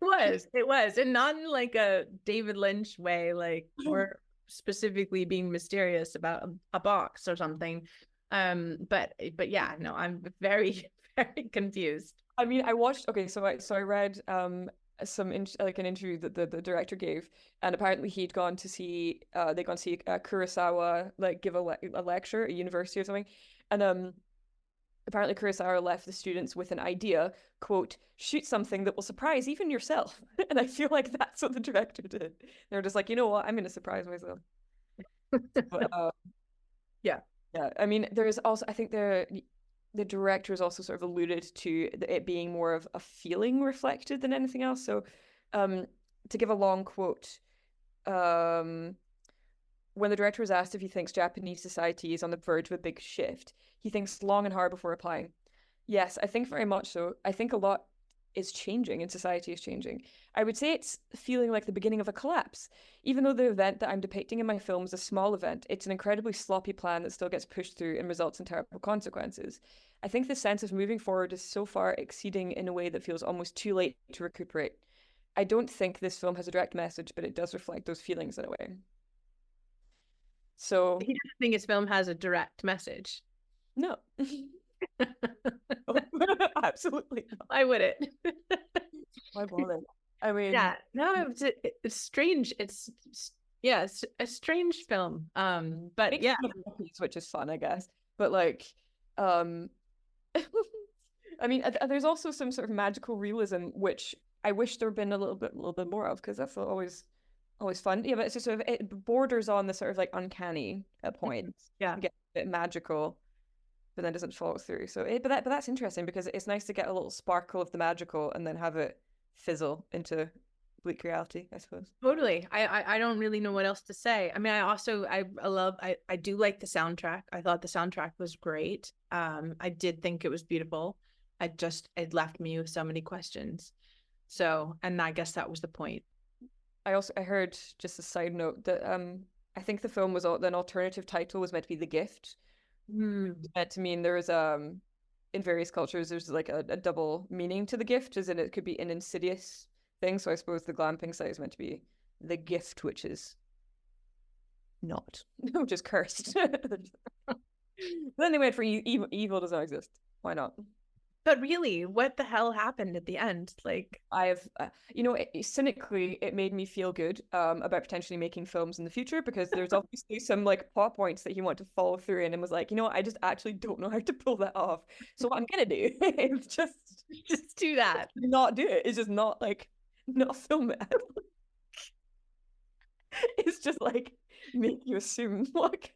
was, and not in like a David Lynch way, like, or specifically being mysterious about a box or something. But yeah, no, I'm very, very confused. I mean, I watched. Okay, so I read an interview that the director gave, and apparently he'd gone to see Kurosawa like give a lecture at a university or something, and apparently Kurosawa left the students with an idea, quote, shoot something that will surprise even yourself. And I feel like that's what the director did. They're just like, you know what, I'm gonna surprise myself. But, yeah. I mean, there's also, I think the director has also sort of alluded to it being more of a feeling reflected than anything else. So, to give a long quote, when the director was asked if he thinks Japanese society is on the verge of a big shift, he thinks long and hard before replying. Yes, I think very much so. I think a lot is changing and society is changing. I would say it's feeling like the beginning of a collapse. Even though the event that I'm depicting in my film is a small event, it's an incredibly sloppy plan that still gets pushed through and results in terrible consequences. I think the sense of moving forward is so far exceeding in a way that feels almost too late to recuperate. I don't think this film has a direct message, but it does reflect those feelings in a way. So he doesn't think his film has a direct message. No. Absolutely not. Why would it? Why bother? I mean, yeah, no, it's strange. It's a strange film. But yeah, which is fun, I guess. But like, I mean, there's also some sort of magical realism, which I wish there had been a little bit more of, because that's always fun. Yeah, but it's just sort of, it borders on the sort of like uncanny at points. Yeah, get a bit magical, but then doesn't follow through. So, but that's interesting, because it's nice to get a little sparkle of the magical and then have it fizzle into bleak reality, I suppose. Totally. I don't really know what else to say. I mean, I do like the soundtrack. I thought the soundtrack was great. I did think it was beautiful. It left me with so many questions. So, and I guess that was the point. I heard, just a side note, that I think the film was an alternative title was meant to be The Gift. Meant to mean there was in various cultures there's like a double meaning to The Gift, as in it could be an insidious thing. So I suppose the glamping site is meant to be The Gift, which is not, which is cursed. Then they went for evil does not exist. Why not? But really, what the hell happened at the end? Like, I have, cynically, it made me feel good about potentially making films in the future, because there's obviously some like plot points that he wanted to follow through in, and was like, I just actually don't know how to pull that off. So what I'm gonna do is just do that. Not do it. It's just not film it. It's just like make you assume like.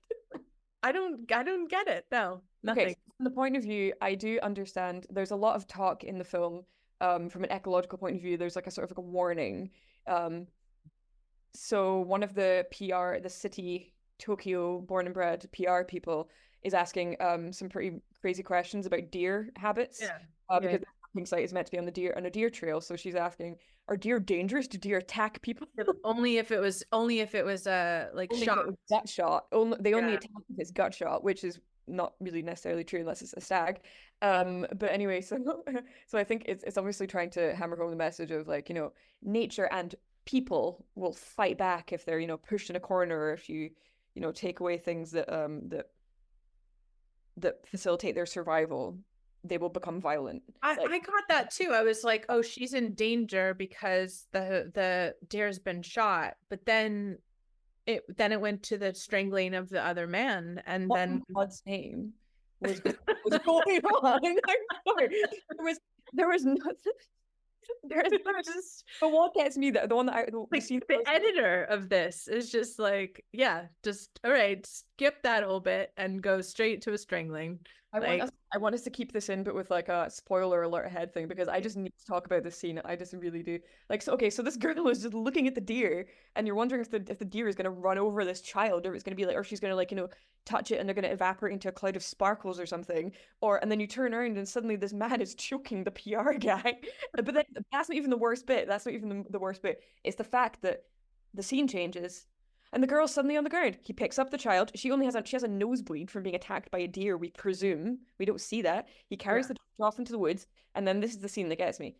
I don't get it. No, nothing. Okay, from the point of view, I do understand there's a lot of talk in the film from an ecological point of view, there's like a sort of like a warning. So one of the city Tokyo born and bred PR people is asking some pretty crazy questions about deer habits. Because the camping site is meant to be on a deer trail. So she's asking, are deer dangerous? Do deer attack people? Only if it was like shot. Gut shot. They only attack if it's gut shot, which is not really necessarily true unless it's a stag. But anyway, so I think it's obviously trying to hammer home the message of like, you know, nature and people will fight back if they're, you know, pushed in a corner, or if you know, take away things that that facilitate their survival, they will become violent. I got that too. I was like, oh, she's in danger because the deer's been shot, but then it went to the strangling of the other man, and what then in God's name was going on? I'm sorry. There was nothing. But what gets me, the one that the editor of this is just like, yeah, just all right, skip that whole bit and go straight to a strangling. I want us to keep this in, but with like a spoiler alert ahead thing, because I just need to talk about this scene. I just really do. Like, so this girl is just looking at the deer, and you're wondering if the deer is gonna run over this child, or it's gonna be like, or she's gonna like, you know, touch it and they're gonna evaporate into a cloud of sparkles or something, and then you turn around and suddenly this man is choking the PR guy. But then that's not even the worst bit. That's not even the worst bit. It's the fact that the scene changes. And the girl's suddenly on the ground. He picks up the child. She has a nosebleed from being attacked by a deer, we presume. We don't see that. He carries the child off into the woods, and then this is the scene that gets me.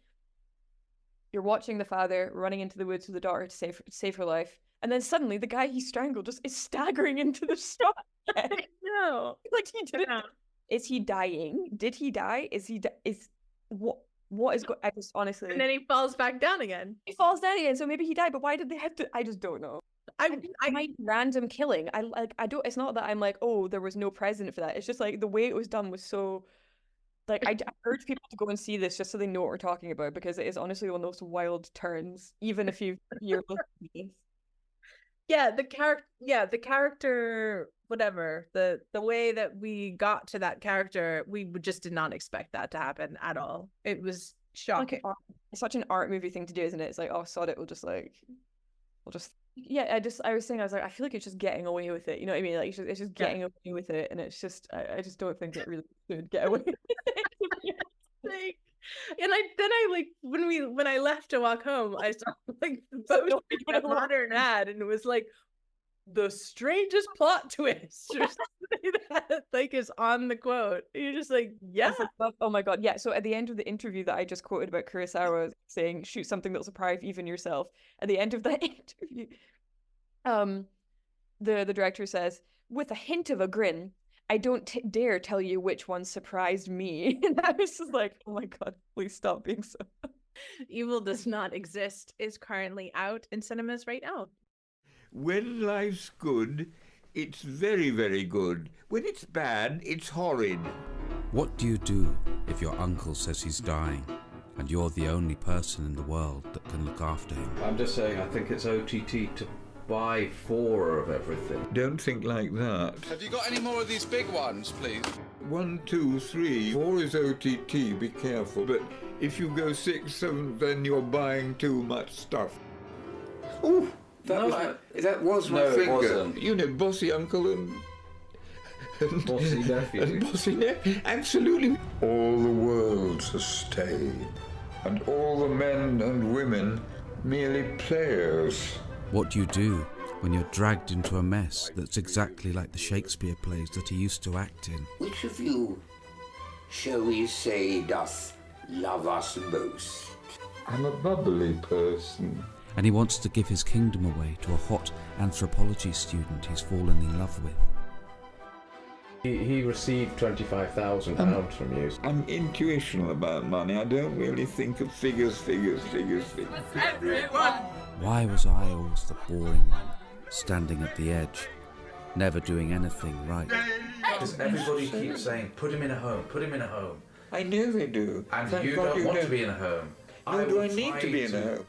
You're watching the father running into the woods with the daughter to save her life, and then suddenly the guy he strangled just is staggering into the shot. No, like he didn't. Yeah. Is he dying? Did he die? What is going? I just honestly. And then he falls back down again. He falls down again. So maybe he died, but why did they have to? I just don't know. I might random killing. I don't. It's not that I'm like, oh, there was no precedent for that. It's just like the way it was done was so. Like I urge people to go and see this just so they know what we're talking about, because it is honestly one of those wild turns. Even if you're listening to this. Yeah, the character, whatever, the way that we got to that character, we just did not expect that to happen at all. It was shocking. It's such an art movie thing to do, isn't it? It's like, oh, sod it, we'll just yeah, I was like, I feel like it's just getting away with it. You know what I mean? Like it's just getting away with it, and it's just I just don't think it really should get away with it. Like, and I when I left to walk home, I saw like a modern ad, and it was like the strangest plot twist or something that like is on the quote. You're just like, yeah. Oh my god, yeah. So at the end of the interview that I just quoted about Kurosawa saying, shoot something that'll surprise even yourself, at the end of that interview, the director says, with a hint of a grin, I don't dare tell you which one surprised me. And I was just like, oh my god, please stop being so. Evil Does Not Exist is currently out in cinemas right now. When life's good, it's very, very good. When it's bad, it's horrid. What do you do if your uncle says he's dying and you're the only person in the world that can look after him? I'm just saying, I think it's OTT to buy 4 of everything. Don't think like that. Have you got any more of these big ones, please? 1, 2, 3. 4 is OTT, be careful. But if you go 6, 7, then you're buying too much stuff. Ooh! That was my finger. It wasn't. You know, bossy uncle and bossy nephew. And bossy nephew. Absolutely. All the world's a stage, and all the men and women merely players. What do you do when you're dragged into a mess that's exactly like the Shakespeare plays that he used to act in? Which of you, shall we say, doth love us most? I'm a bubbly person. And he wants to give his kingdom away to a hot anthropology student he's fallen in love with. He received £25,000 from you. I'm intuitional about money. I don't really think of figures. Everyone! Why was I always the boring one, standing at the edge, never doing anything right? Because everybody keeps saying, put him in a home, put him in a home. I know they do. And you don't want to be in a home. Nor do I need to be in a home.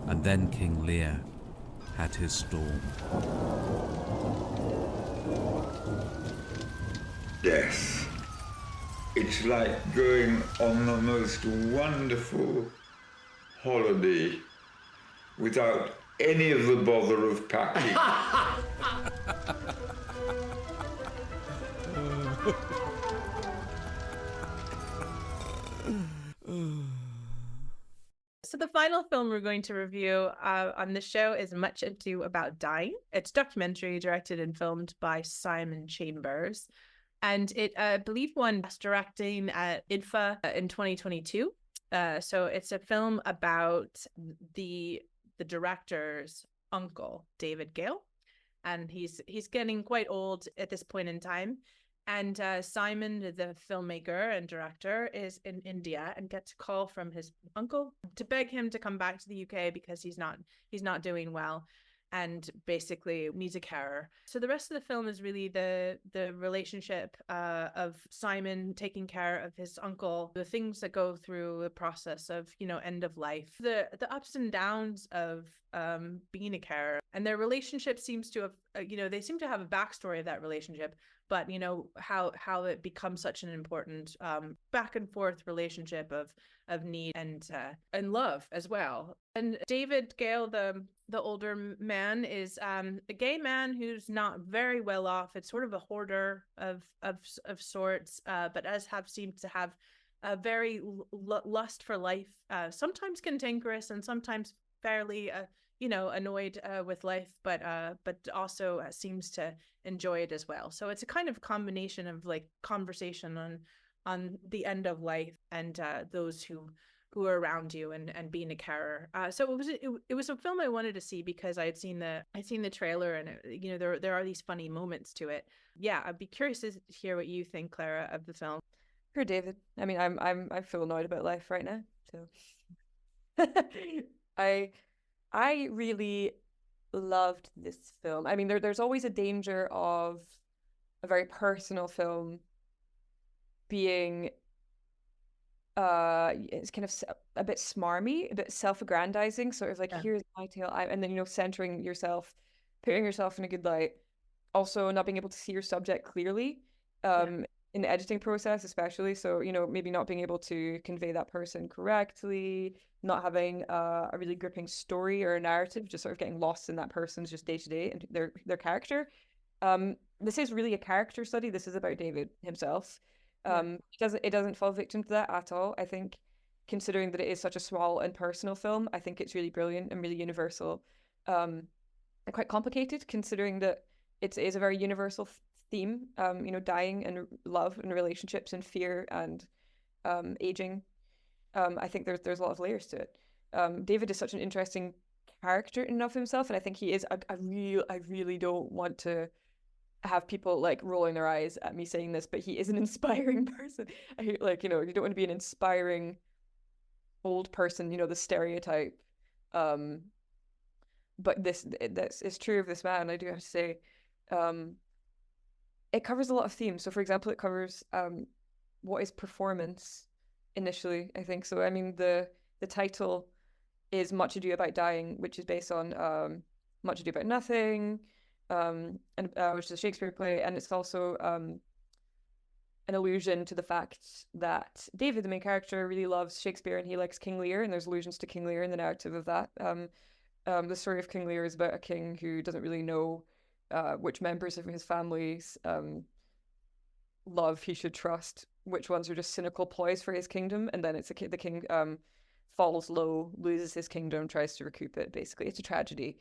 And then King Lear had his storm. Death It's like going on the most wonderful holiday without any of the bother of packing. So the final film we're going to review on this show is Much Ado About Dying. It's a documentary directed and filmed by Simon Chambers. And it, I believe, won Best Directing at IDFA in 2022. So it's a film about the director's uncle, David Gale. And he's getting quite old at this point in time. And Simon, the filmmaker and director, is in India and gets a call from his uncle to beg him to come back to the UK because he's not doing well, and basically needs a carer. So the rest of the film is really the relationship of Simon taking care of his uncle, the things that go through the process of, you know, end of life, the ups and downs of being a carer, and their relationship seems to have, they seem to have a backstory of that relationship. But, you know, how it becomes such an important back and forth relationship of need and love as well. And David Gale, the older man, is a gay man who's not very well off. It's sort of a hoarder of sorts, but seemed to have a very lust for life, sometimes cantankerous and sometimes fairly annoyed with life, but also seems to enjoy it as well. So it's a kind of combination of like conversation on the end of life and those who are around you and being a carer. So it was a film I wanted to see because I'd seen the trailer, and there are these funny moments to it. Yeah, I'd be curious to hear what you think, Clara, of the film. For David, I mean, I feel annoyed about life right now, so I really loved this film. I mean, there's always a danger of a very personal film being it's kind of a bit smarmy, a bit self-aggrandizing, sort of like, here's my tale, and then, centering yourself, putting yourself in a good light, also not being able to see your subject clearly in the editing process especially. So, maybe not being able to convey that person correctly, not having a really gripping story or a narrative, just sort of getting lost in that person's just day-to-day and their character. This is really a character study. This is about David himself. It doesn't fall victim to that at all. I think, considering that it is such a small and personal film, I think it's really brilliant and really universal, and quite complicated, considering that it is a very universal theme. Dying and love and relationships and fear and aging. I think there's a lot of layers to it. David is such an interesting character in and of himself, and I think he is. I really don't want to have people like rolling their eyes at me saying this, but he is an inspiring person. You don't want to be an inspiring old person, the stereotype. But this is true of this man. I do have to say, it covers a lot of themes. So, for example, it covers what is performance initially, I think. So, I mean, the title is Much Ado About Dying, which is based on Much Ado About Nothing, which is a Shakespeare play, and it's also an allusion to the fact that David, the main character, really loves Shakespeare and he likes King Lear, and there's allusions to King Lear in the narrative of that. The story of King Lear is about a king who doesn't really know which members of his family's love he should trust, which ones are just cynical ploys for his kingdom, and then it's the king falls low, loses his kingdom, tries to recoup it. Basically, it's a tragedy.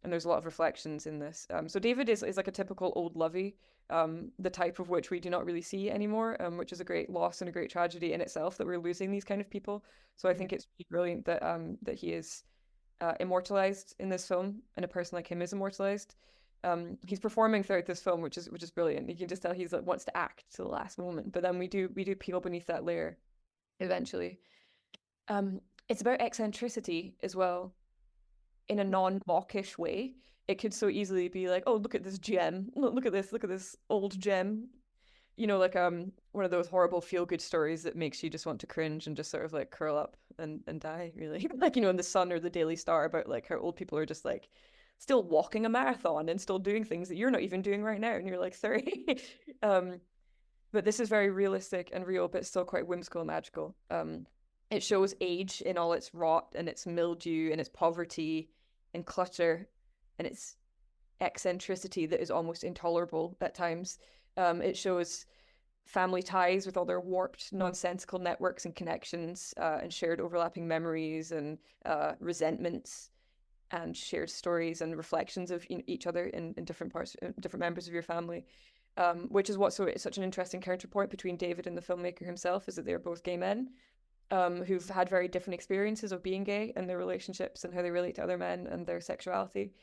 And there's a lot of reflections in this. So David is like a typical old lovey, the type of which we do not really see anymore, which is a great loss and a great tragedy in itself, that we're losing these kind of people. So I think it's really brilliant that he is immortalized in this film, and a person like him is immortalized. He's performing throughout this film, which is brilliant. You can just tell he's wants to act to the last moment. But then we do peel beneath that layer eventually. It's about eccentricity as well, in a non-mawkish way. It could so easily be like, oh, look at this gem, look at this old gem, like one of those horrible feel-good stories that makes you just want to cringe and just sort of like curl up and die, really. Like, in The Sun or the Daily Star, about like how old people are just like still walking a marathon and still doing things that you're not even doing right now, and you're like 30. But this is very realistic and real, but still quite whimsical and magical. It shows age in all its rot and its mildew and its poverty and clutter and its eccentricity that is almost intolerable at times. It shows family ties with all their warped, nonsensical networks and connections, and shared overlapping memories and resentments and shared stories and reflections of each other in different parts, different members of your family. Which is what's such an interesting counterpoint between David and the filmmaker himself, is that they're both gay men who've had very different experiences of being gay and their relationships and how they relate to other men and their sexuality,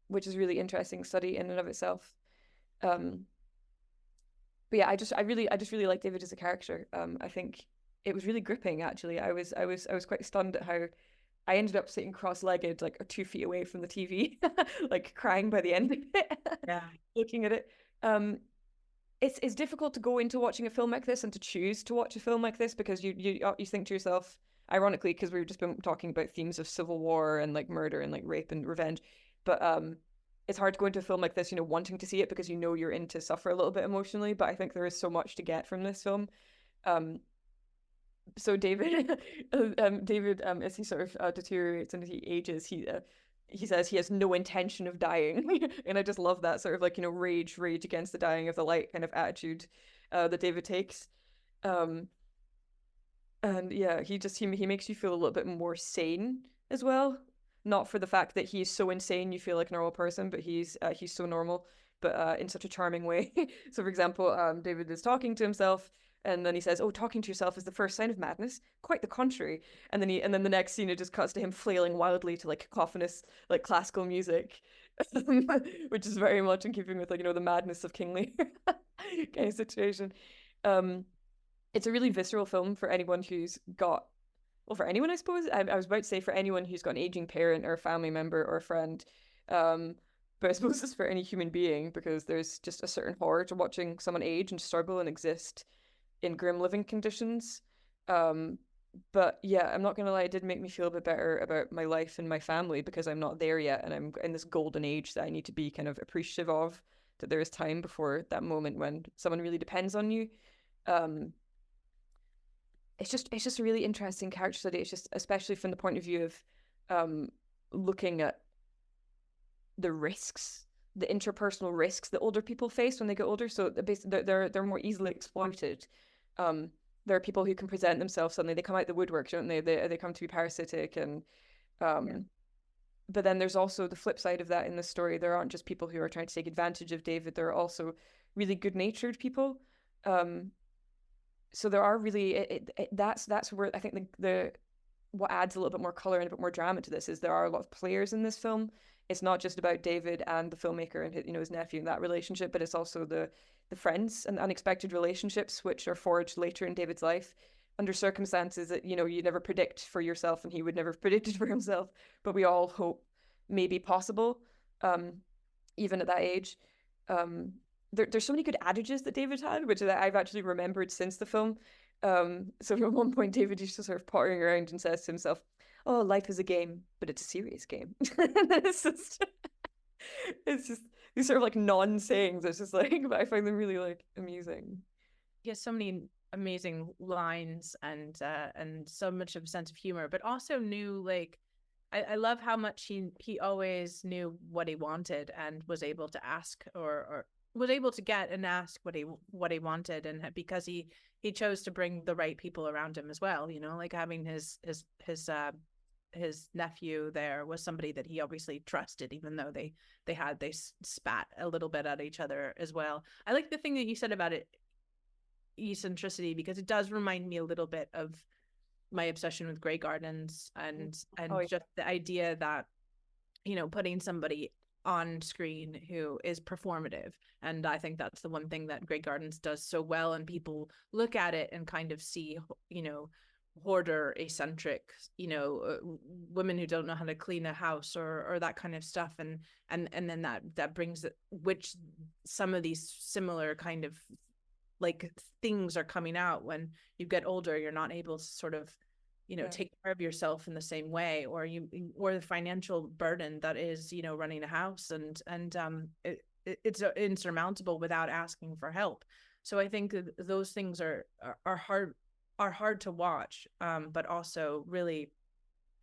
which is a really interesting study in and of itself. But yeah, I just really like David as a character. I think it was really gripping, actually. I was quite stunned at how I ended up sitting cross-legged, like 2 feet away from the TV, like crying by the end of it. Yeah. Looking at it. It's difficult to go into watching a film like this and to choose to watch a film like this, because you think to yourself, ironically, because we've just been talking about themes of civil war and like murder and like rape and revenge, but it's hard to go into a film like this, wanting to see it because you're in to suffer a little bit emotionally. But I think there is so much to get from this film. So David, as he sort of deteriorates and he ages, he says he has no intention of dying, and I just love that sort of like rage against the dying of the light kind of attitude that David takes. And yeah, he makes you feel a little bit more sane as well. Not for the fact that he's so insane you feel like a normal person, but he's so normal, but in such a charming way. So for example, David is talking to himself, and then he says, "Oh, talking to yourself is the first sign of madness. Quite the contrary." And then the next scene, it just cuts to him flailing wildly to like cacophonous like classical music, which is very much in keeping with like the madness of King Lear kind of situation. It's a really visceral film for anyone who's got, well, for anyone, I suppose. I was about to say for anyone who's got an aging parent or a family member or a friend. But I suppose it's for any human being, because there's just a certain horror to watching someone age and struggle and exist in grim living conditions. But yeah, I'm not gonna lie, it did make me feel a bit better about my life and my family, because I'm not there yet, and I'm in this golden age that I need to be kind of appreciative of, that there is time before that moment when someone really depends on you. It's just a really interesting character study. It's just, especially from the point of view of looking at the risks, the interpersonal risks that older people face when they get older. So basically they're more easily exploited. There are people who can present themselves suddenly, they come out the woodwork, don't they? They come to be parasitic, and but then there's also the flip side of that in the story. There aren't just people who are trying to take advantage of David. There are also really good-natured people. So there are really that's where I think the what adds a little bit more color and a bit more drama to this is there are a lot of players in this film. It's not just about David and the filmmaker and his nephew and that relationship, but it's also the friends and unexpected relationships which are forged later in David's life under circumstances that you never predict for yourself, and he would never have predicted for himself, but we all hope may be possible, even at that age. There's so many good adages that David had, which I've actually remembered since the film. So at one point, David used to sort of pottering around and says to himself, "Oh, life is a game, but it's a serious game." And it's just these sort of like non-sayings. It's just like, but I find them really like amusing. He has so many amazing lines and so much of a sense of humor, but also knew like, I love how much he always knew what he wanted and was able to ask or was able to get and ask what he wanted, and because he chose to bring the right people around him as well, like having his nephew there was somebody that he obviously trusted, even though they spat a little bit at each other as well. I like the thing that you said about it, eccentricity, because it does remind me a little bit of my obsession with Grey Gardens and just the idea that putting somebody on screen who is performative. And I think that's the one thing that Grey Gardens does so well, and people look at it and kind of see hoarder, eccentric, women who don't know how to clean a house or that kind of stuff, and then that brings it, which some of these similar kind of like things are coming out when you get older. You're not able to sort of take care of yourself in the same way, or the financial burden that is running a house, and it's insurmountable without asking for help. So I think those things are hard to watch, but also really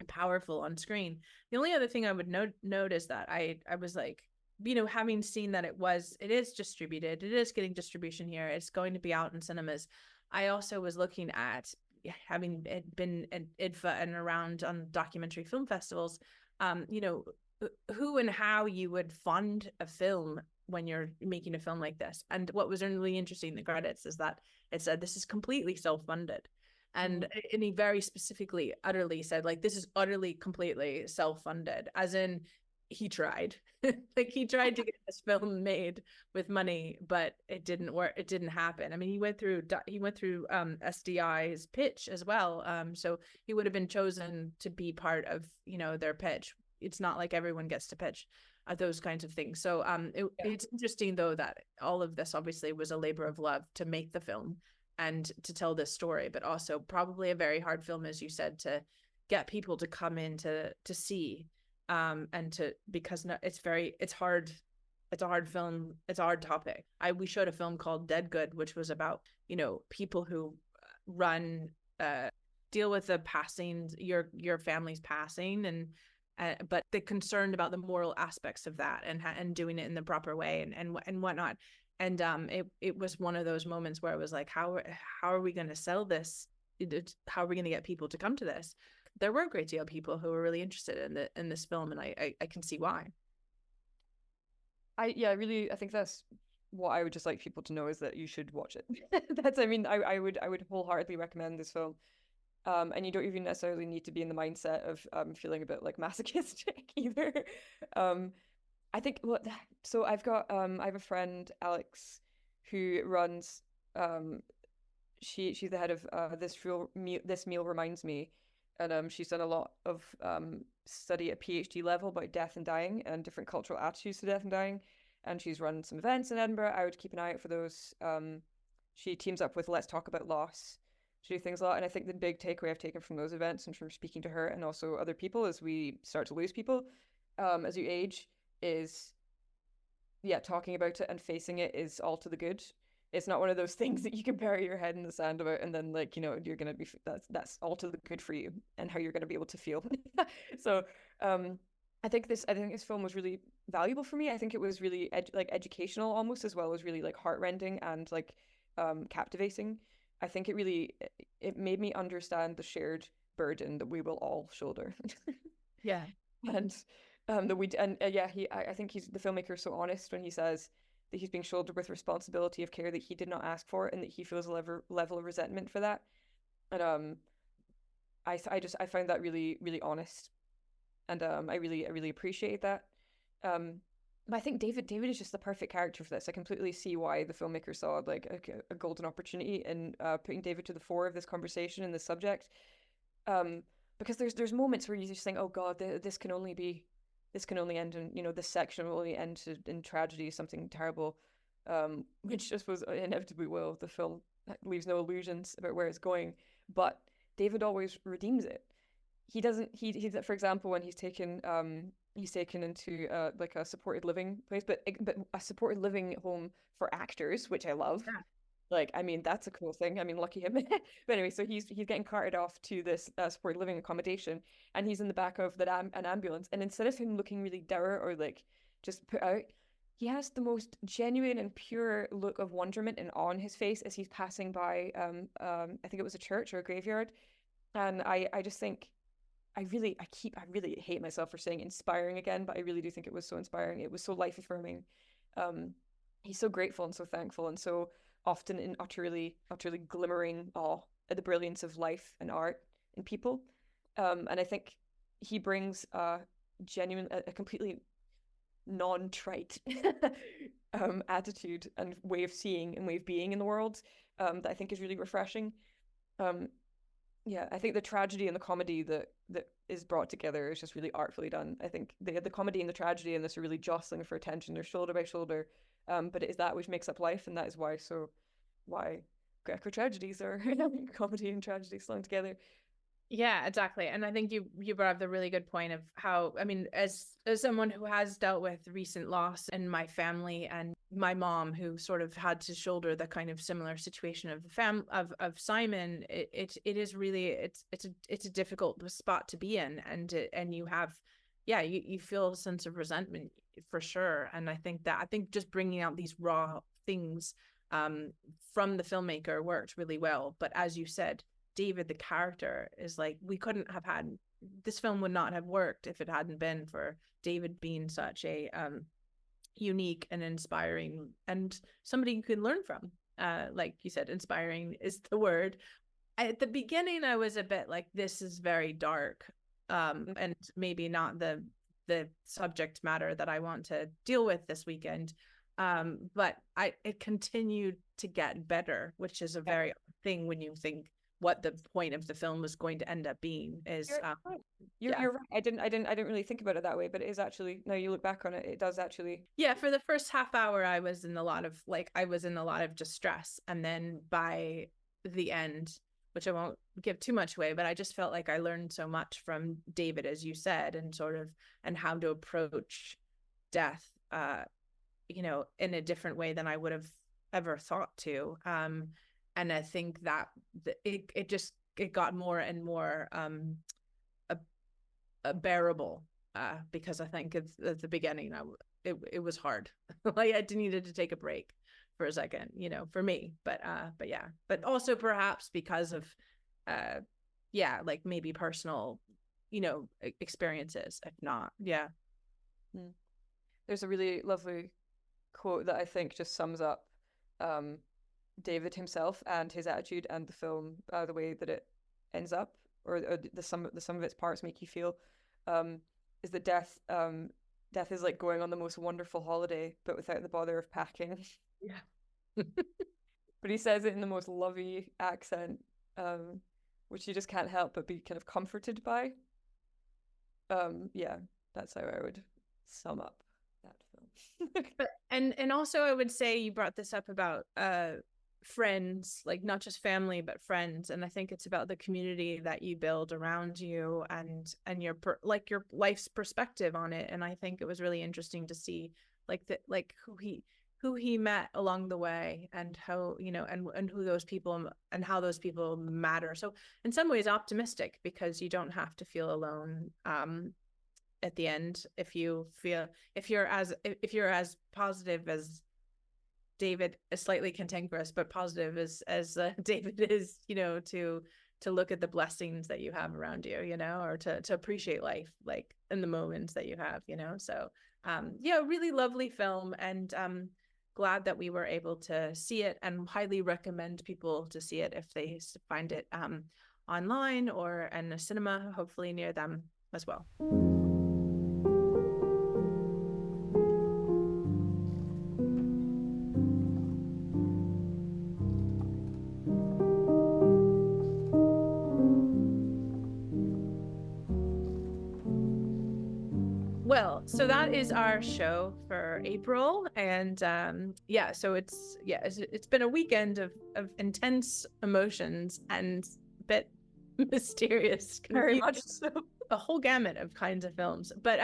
powerful on screen. The only other thing I would note is that I was like, having seen that it is distributed, it is getting distribution here, it's going to be out in cinemas. I also was looking at, having been at IDFA and around on documentary film festivals, who and how you would fund a film when you're making a film like this. And what was really interesting in the credits is that it said this is completely self-funded. And he very specifically, utterly said, like, this is utterly, completely self-funded, as in he tried. Like, he tried to get this film made with money, but it didn't work. It didn't happen. I mean, he went through SDI's pitch as well. So he would have been chosen to be part of, their pitch. It's not like everyone gets to pitch those kinds of things. So it's interesting, though, that all of this obviously was a labor of love to make the film and to tell this story, but also probably a very hard film, as you said, to get people to come in to see, and to, because it's hard. It's a hard film. It's a hard topic. We showed a film called Dead Good, which was about, people who deal with the passing, your family's passing, and but they're concerned about the moral aspects of that and doing it in the proper way and whatnot. And it was one of those moments where it was like, how are we going to sell this? How are we going to get people to come to this? There were a great deal of people who were really interested in this film, and I can see why. I think that's what I would just like people to know, is that you should watch it. I would wholeheartedly recommend this film. And you don't even necessarily need to be in the mindset of feeling a bit like masochistic either. I think so I have a friend, Alex, who runs she's the head of This Meal Reminds Me, and she's done a lot of study at PhD level about death and dying and different cultural attitudes to death and dying, and she's run some events in Edinburgh. I would keep an eye out for those. She teams up with Let's Talk About Loss to do things a lot, and I think the big takeaway I've taken from those events and from speaking to her and also other people as we start to lose people as you age is, talking about it and facing it is all to the good. It's not one of those things that you can bury your head in the sand about and then, like, you're gonna be, that's all to the good for you and how you're gonna be able to feel. So I think this film was really valuable for me. I think it was really educational almost, as well as really like heartrending and like captivating. I think it made me understand the shared burden that we will all shoulder. Yeah. And I think the filmmaker is so honest when he says that he's being shouldered with responsibility of care that he did not ask for, and that he feels a level of resentment for that. And I find that really, really honest, and I really appreciate that. But I think David is just the perfect character for this. I completely see why the filmmaker saw like a golden opportunity in putting David to the fore of this conversation and this subject. Because there's moments where you just think, oh God, this can only end in, this section will only end in tragedy, something terrible, which I suppose inevitably will. The film leaves no illusions about where it's going, but David always redeems it. He doesn't. He for example, when he's taken into like a supported living place, but a supported living home for actors, which I love. Yeah. Like, I mean, that's a cool thing. I mean, lucky him. But anyway, so he's getting carted off to this supported living accommodation, and he's in the back of an ambulance. And instead of him looking really dour or like just put out, he has the most genuine and pure look of wonderment and awe on his face as he's passing by. I think it was a church or a graveyard, and I just think. I really hate myself for saying inspiring again, but I really do think it was so inspiring. It was so life affirming. He's so grateful and so thankful, and so often in utterly glimmering awe at the brilliance of life and art and people. And I think he brings a completely non-trite attitude and way of seeing and way of being in the world that I think is really refreshing. Yeah, I think the tragedy and the comedy that is brought together is just really artfully done. I think the comedy and the tragedy in this are really jostling for attention. They're shoulder by shoulder, but it is that which makes up life, and that is why Greco tragedies are comedy and tragedy slung together. Yeah, exactly. And I think you brought up the really good point of how, I mean, as someone who has dealt with recent loss in my family and my mom, who sort of had to shoulder the kind of similar situation of the of Simon, it is really it's a difficult spot to be in, and you have, you feel a sense of resentment for sure. And I think just bringing out these raw things from the filmmaker worked really well. But as you said, David, the character, is like, we couldn't have had, this film would not have worked if it hadn't been for David being such a unique and inspiring, and somebody you can learn from. Like you said, inspiring is the word. At the beginning, I was a bit like, this is very dark, and maybe not the subject matter that I want to deal with this weekend. But it continued to get better, which is a very thing when you think what the point of the film was going to end up being. Is you're right. I didn't really think about it that way, but it is actually, now you look back on it, it does actually. Yeah, for the first half hour, I was in a lot of distress, and then by the end, which I won't give too much away, but I just felt like I learned so much from David, as you said, and how to approach death, in a different way than I would have ever thought to. And I think that it got more and more bearable, because I think at the beginning it was hard. Like, I needed to take a break for a second, for me. But also perhaps because of like maybe personal, experiences, if not. Yeah. There's a really lovely quote that I think just sums up David himself and his attitude and the film, the way that it ends up, or the sum of its parts make you feel, is that death is like going on the most wonderful holiday, but without the bother of packing. Yeah. But he says it in the most lovey accent, which you just can't help but be kind of comforted by. Yeah, that's how I would sum up that film. But and also I would say, you brought this up about friends, like not just family but friends, and I think it's about the community that you build around you, and your your life's perspective on it. And I think it was really interesting to see who he met along the way, and how, and who those people, and how those people matter. So in some ways optimistic, because you don't have to feel alone at the end, if you're as positive as David, is slightly cantankerous, but positive as David is, to look at the blessings that you have around you, or to appreciate life, like in the moments that you have, so really lovely film, and glad that we were able to see it, and highly recommend people to see it if they find it online or in a cinema, hopefully near them as well. Well, so that is our show for April, and so it's been a weekend of intense emotions and a bit mysterious, very much so, a whole gamut of kinds of films. But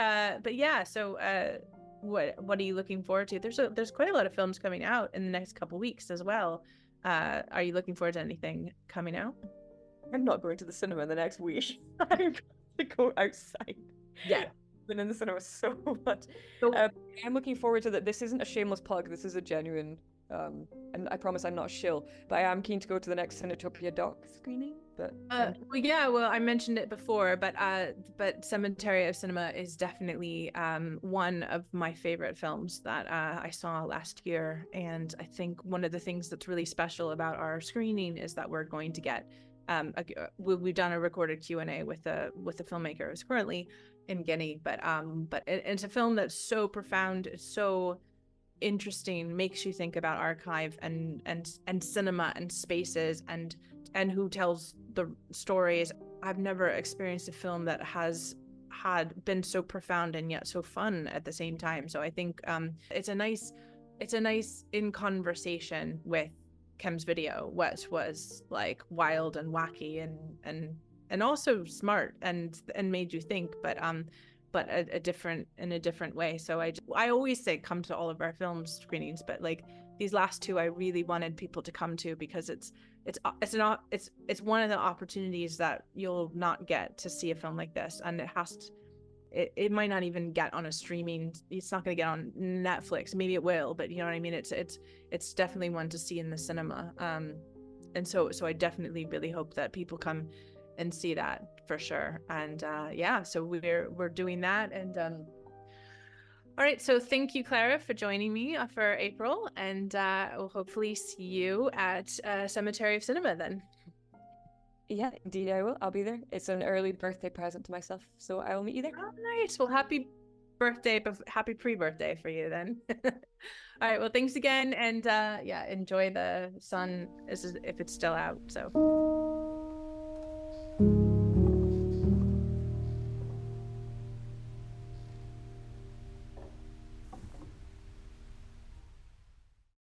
yeah, so what are you looking forward to? There's quite a lot of films coming out in the next couple weeks as well. Are you looking forward to anything coming out? I'm not going to the cinema the next week. I'm going to go outside. Yeah. Been in the cinema so much. I'm looking forward to that. This isn't a shameless plug. This is a genuine, and I promise I'm not a shill, but I am keen to go to the next Cinetopia doc screening. But I mentioned it before, but Cemetery of Cinema is definitely one of my favorite films that I saw last year, and I think one of the things that's really special about our screening is that we're going to get we've done a recorded Q&A with the filmmaker who's currently in Guinea, but it's a film that's so profound, it's so interesting, makes you think about archive and cinema and spaces and who tells the stories. I've never experienced a film that has been so profound and yet so fun at the same time. So I think it's a nice in conversation with Chem's Video, which was like wild and wacky and also smart and made you think, but but a different way. So I always say come to all of our film screenings, but like these last two I really wanted people to come to, because it's one of the opportunities that you'll not get to see a film like this, and it might not even get on a streaming. It's not going to get on Netflix. Maybe it will, but you know what I mean. It's definitely one to see in the cinema. And so I definitely really hope that people come and see that for sure. And so we're doing that. And all right, so thank you, Clara, for joining me for April, and we'll hopefully see you at Cemetery of Cinema then. Yeah, indeed I will. I'll be there. It's an early birthday present to myself, so I will meet you there. Oh, nice. Well, happy birthday, but happy pre-birthday for you then. All right, well, thanks again, and enjoy the sun if it's still out. So